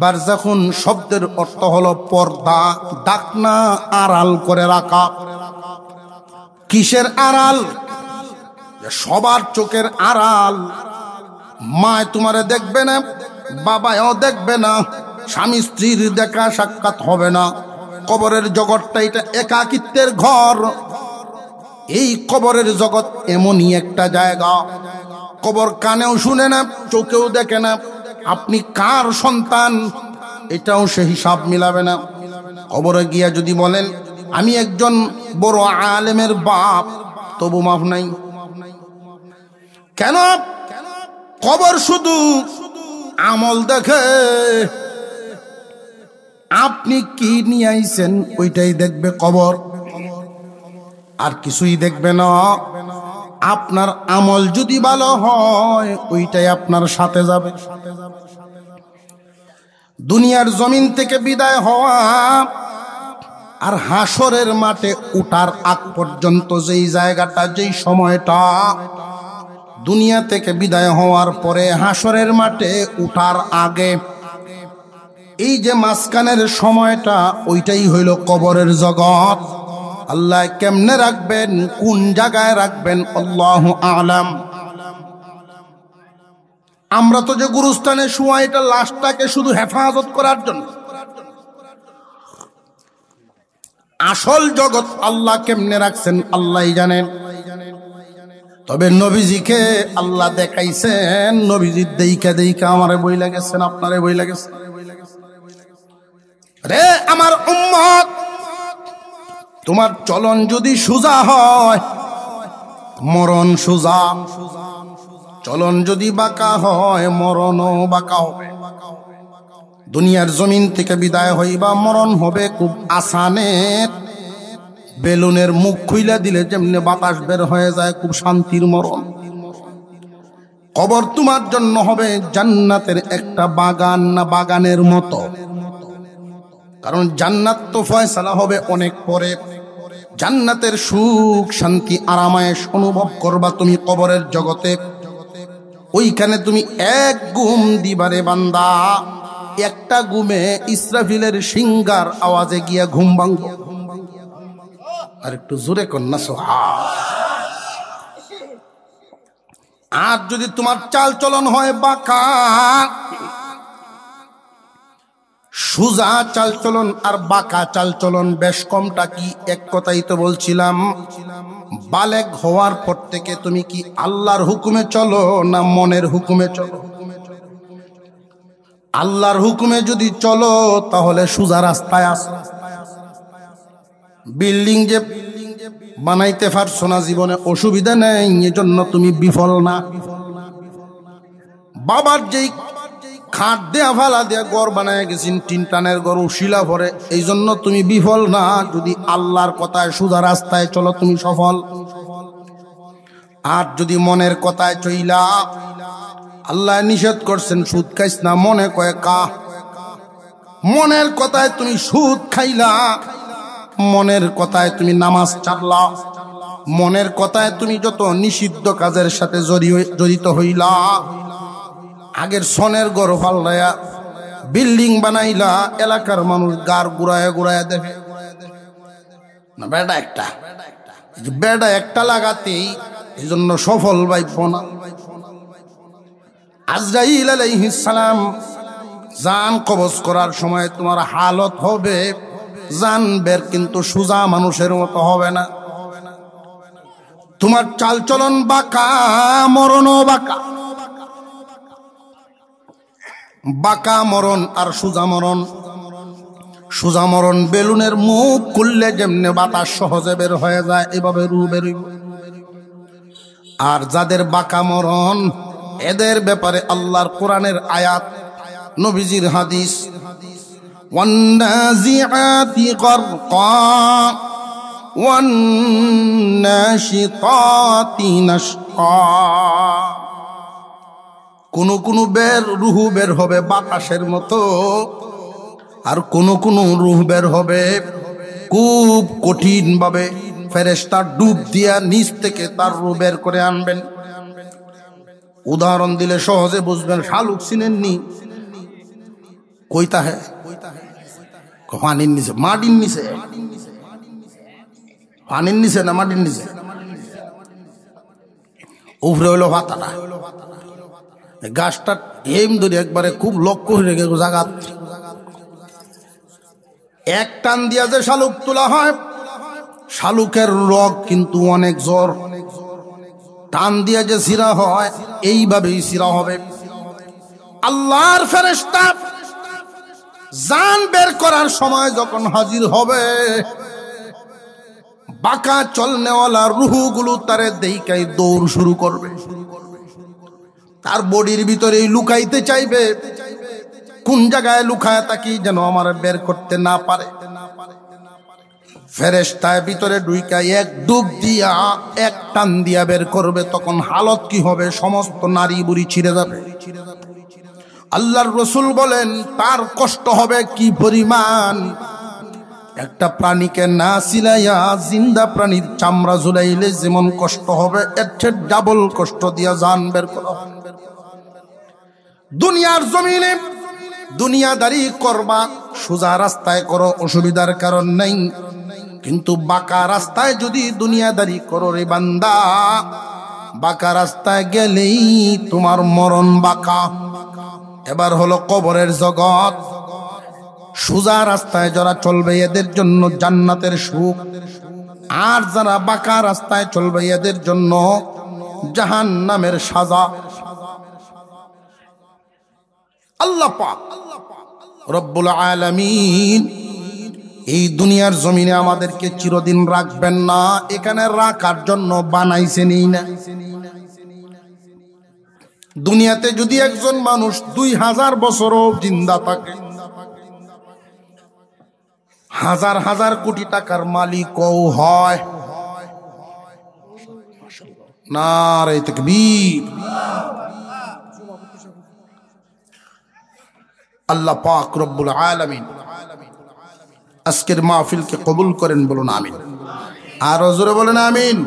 বারজাখুন শব্দের অর্থ হলো পর্দা, ডাকনা, আড়াল করে রাখা। কিসের আড়াল? সবার চোখের আড়াল। মায় তোমারে দেখবে না, বাবাও দেখবে না, স্বামী স্ত্রীর দেখা সাক্ষাৎ হবে না। কবরের জগৎটা এটা একাকিত্বের ঘর। এই কবরের জগৎ এমনই একটা জায়গা, কবর কানেও শুনে না, চোখেও দেখে না। আপনি কার সন্তান এটাও সে হিসাব মিলাবে না। কবরে গিয়া যদি বলেন আমি একজন বড় আলেমের বাপ, তবু মাফ নাই। কেন? কবর শুধু আমল দেখে, আপনি কি নিয়ে আইছেন ওইটাই দেখবে কবর, আর কিছুই দেখবে না। আপনার আমল যদি ভালো হয় ওইটাই আপনার সাথে যাবে। দুনিয়ার জমিন থেকে বিদায় হওয়া আর হাসরের মাঠে উঠার আগ পর্যন্ত যেই জায়গাটা, যেই সময়টা, দুনিয়া থেকে বিদায় হওয়ার পরে হাসরের মাঠে উঠার আগে এই যে মাঝখানের সময়টা, ওইটাই হইল কবরের জগৎ। আল্লাহ কেমনে রাখবেন, কোন জায়গায় রাখবেন, আল্লাহু আলাম। আমরা তো যে গুরুস্থানে শুয়া, এটা লাশটাকে শুধু হেফাজত করার জন্য। আসল জগৎ আল্লাহ কেমনে রাখছেন আল্লাহই জানেন। তবে নবীজিকে আল্লাহ দেখাইছেন, নবীজির দেইকা দেইকা আমারে বই লাগেছেন, আপনারে বই লাগেছেন। রে আমার উম্মত, তোমার চলন যদি সোজা হয় মরণ সোজা, চলন যদি বাঁকা হয় মরণও বাঁকা হবে। দুনিয়ার জমিন থেকে বিদায় হইবা, মরণ হবে খুব আসানের। বেলুনের মুখ খুইলা দিলে যেমনি বাতাস বের হয়ে যায়, খুব শান্তির মরণ। কবর তোমার জন্য হবে জান্নাতের একটা বাগান, না বাগানের মতো। কারণ জান্নাত তো ফয়সালা হবে অনেক পরে। জান্নাতের সুখ, শান্তি, আরামায়েশ অনুভব করবা তুমি কবরের জগতে। ওইখানে তুমি এক ঘুম দিবারে বান্দা, একটা ঘুমে ইসরাফিলের সিংগার আওয়াজে গিয়া ঘুম ভাঙব। আর একটু জোরে কন্যা সোহা। আর যদি তোমার চাল চলন হয় বাঁকা, সোজা চাল চলন আর বাঁকা চাল চলন বেশ কমটা কি এক কথাই তো বলছিলাম। বালেগ হওয়ার পর থেকে তুমি কি আল্লাহর হুকুমে চলো না মনের হুকুমে চলো? আল্লাহর হুকুমে যদি চলো তাহলে সোজা রাস্তায় আসো। বিল্ডিং যে বানাইতে পারছো না জীবনে, অসুবিধা নেই, এজন্য তুমি বিফল না। বাবার যেই খাট দেয়া ফালা দেয়া ঘর বানায় গেছেন, টিন টানের ঘর, শিলা ভরে, এই জন্য তুমি বিফল না। যদি আল্লাহর কথায় সোজা রাস্তায় চলো তুমি সফল। আর যদি মনের কথায় চইলা, আল্লাহ নিষেধ করছেন সুদ খাইস না, মনে কয় কা, মনের কথায় তুমি সুদ খাইলা, মনের কথায় তুমি নামাজ ছাড়লা, মনের কথায় তুমি যত নিষিদ্ধ কাজের সাথে জড়িত হইলা, আগের সনের ঘর ফাল্লায়া বিল্ডিং বানাইলা, এলাকার মানুষ গার গুড়ায় গুড়ায় দেখে না, বেড়া একটা লাগাতেই এই জন্য সফল বাইব না। আজরাইল আলাইহিস সালাম জান কবজ করার সময় তোমার হালত হবে জান বের, কিন্তু সোজা মানুষের মতো হবে না। তোমার চাল চলন বাঁকা, মরণও বাঁকা। বাঁকা মরণ আর সোজা মরণ। সোজা মরণ বেলুনের মুখ খুললে যেমনে বাতাস সহজে বের হয়ে যায়, এভাবে রু বেরোইব। আর যাদের বাঁকা মরণ, এদের ব্যাপারে আল্লাহর কোরআনের আয়াত, নবীজির হাদিস, ওয়ান্নাজিআতি গারকা ওয়ান্নাশিতাতি নাশকা। কোন রুহু বের হবে বাতাসের মতো, আর কোন রুহ বের হবে খুব কঠিন ভাবে ফেরেশতা ডুব দিয়া নিচ থেকে তার রূহ বের করে আনবেন। উদাহরণ দিলে সহজে বুঝবেন। শালুক চিনেননি? কইতা হ্যাঁ পানির নিচে, মাটির নিচে। পানির নিচে না মাটির নিচে? উপরে হইলো পাতাটা। গাছটা হেম ধরে একবারে খুব লক্ষ্য হয়ে গেল জাগাত। এক টান দিয়া যে শালুক তোলা হয়, শালুকের রগ কিন্তু অনেক জোর। টান দিয়া যে সিরা হয়, এইভাবেই সিরা হবে। আল্লাহর ফেরেশতা জান বের করার সময় যখন হাজির হবে, বাঁকা চলনেওয়ালা রুহগুলো তারে দেইকাই দৌড় শুরু করবে। তার বডির ভিতরেই লুকাইতে চাইবে, কোন জায়গায় লুকায় তাকি যেন আমার বের করতে না পারে। ফেরেশতায় ভিতরে ঢুইকা এক ডুব দিয়া এক টান দিয়া বের করবে। তখন হালত কি হবে? সমস্ত নারী বুড়ি ছিঁড়ে যাবে। আল্লাহর রাসূল বলেন তার কষ্ট হবে কি পরিমাণ। একটা প্রাণীকে না সিলাইয়া জিন্দা প্রাণীর চামড়া ঝুলাইলে যেমন কষ্ট হবে, এর চেয়ে ডাবল কষ্ট দিয়া জান বের করা। দুনিয়ার জমিনে দুনিয়াদারি করবা, সোজা রাস্তায় করো, অসুবিধার কারণ নেই। কিন্তু বাঁকা রাস্তায় যদি দুনিয়াদারি করো রে বান্দা, বাঁকা রাস্তায় গেলেই তোমার মরণ বাঁকা। এবার হলো কবরের জগৎ। সোজা রাস্তায় যারা চলবে এদের জন্য জান্নাতের সুখ, আর যারা বাঁকা রাস্তায় চলবে এদের জন্য জাহান্নামের সাজা। আল্লাহ পাক রব্বুল আলামিন এই দুনিয়ার জমিনে আমাদেরকে চিরদিন রাখবেন না, এখানে রাখার জন্য বানাইছেনই না। দুনিয়াতে যদি একজন মানুষ 2000 বছরও জিন্দা থাকে, হাজার হাজার কোটি টাকার মালিকও হয়, নারে তাকবীর। আল্লাহ পাক রব্বুল আলামিন আজকের মাহফিলকে কবুল করেন, বলুন আমিন। আর জোরে বলেন আমিন।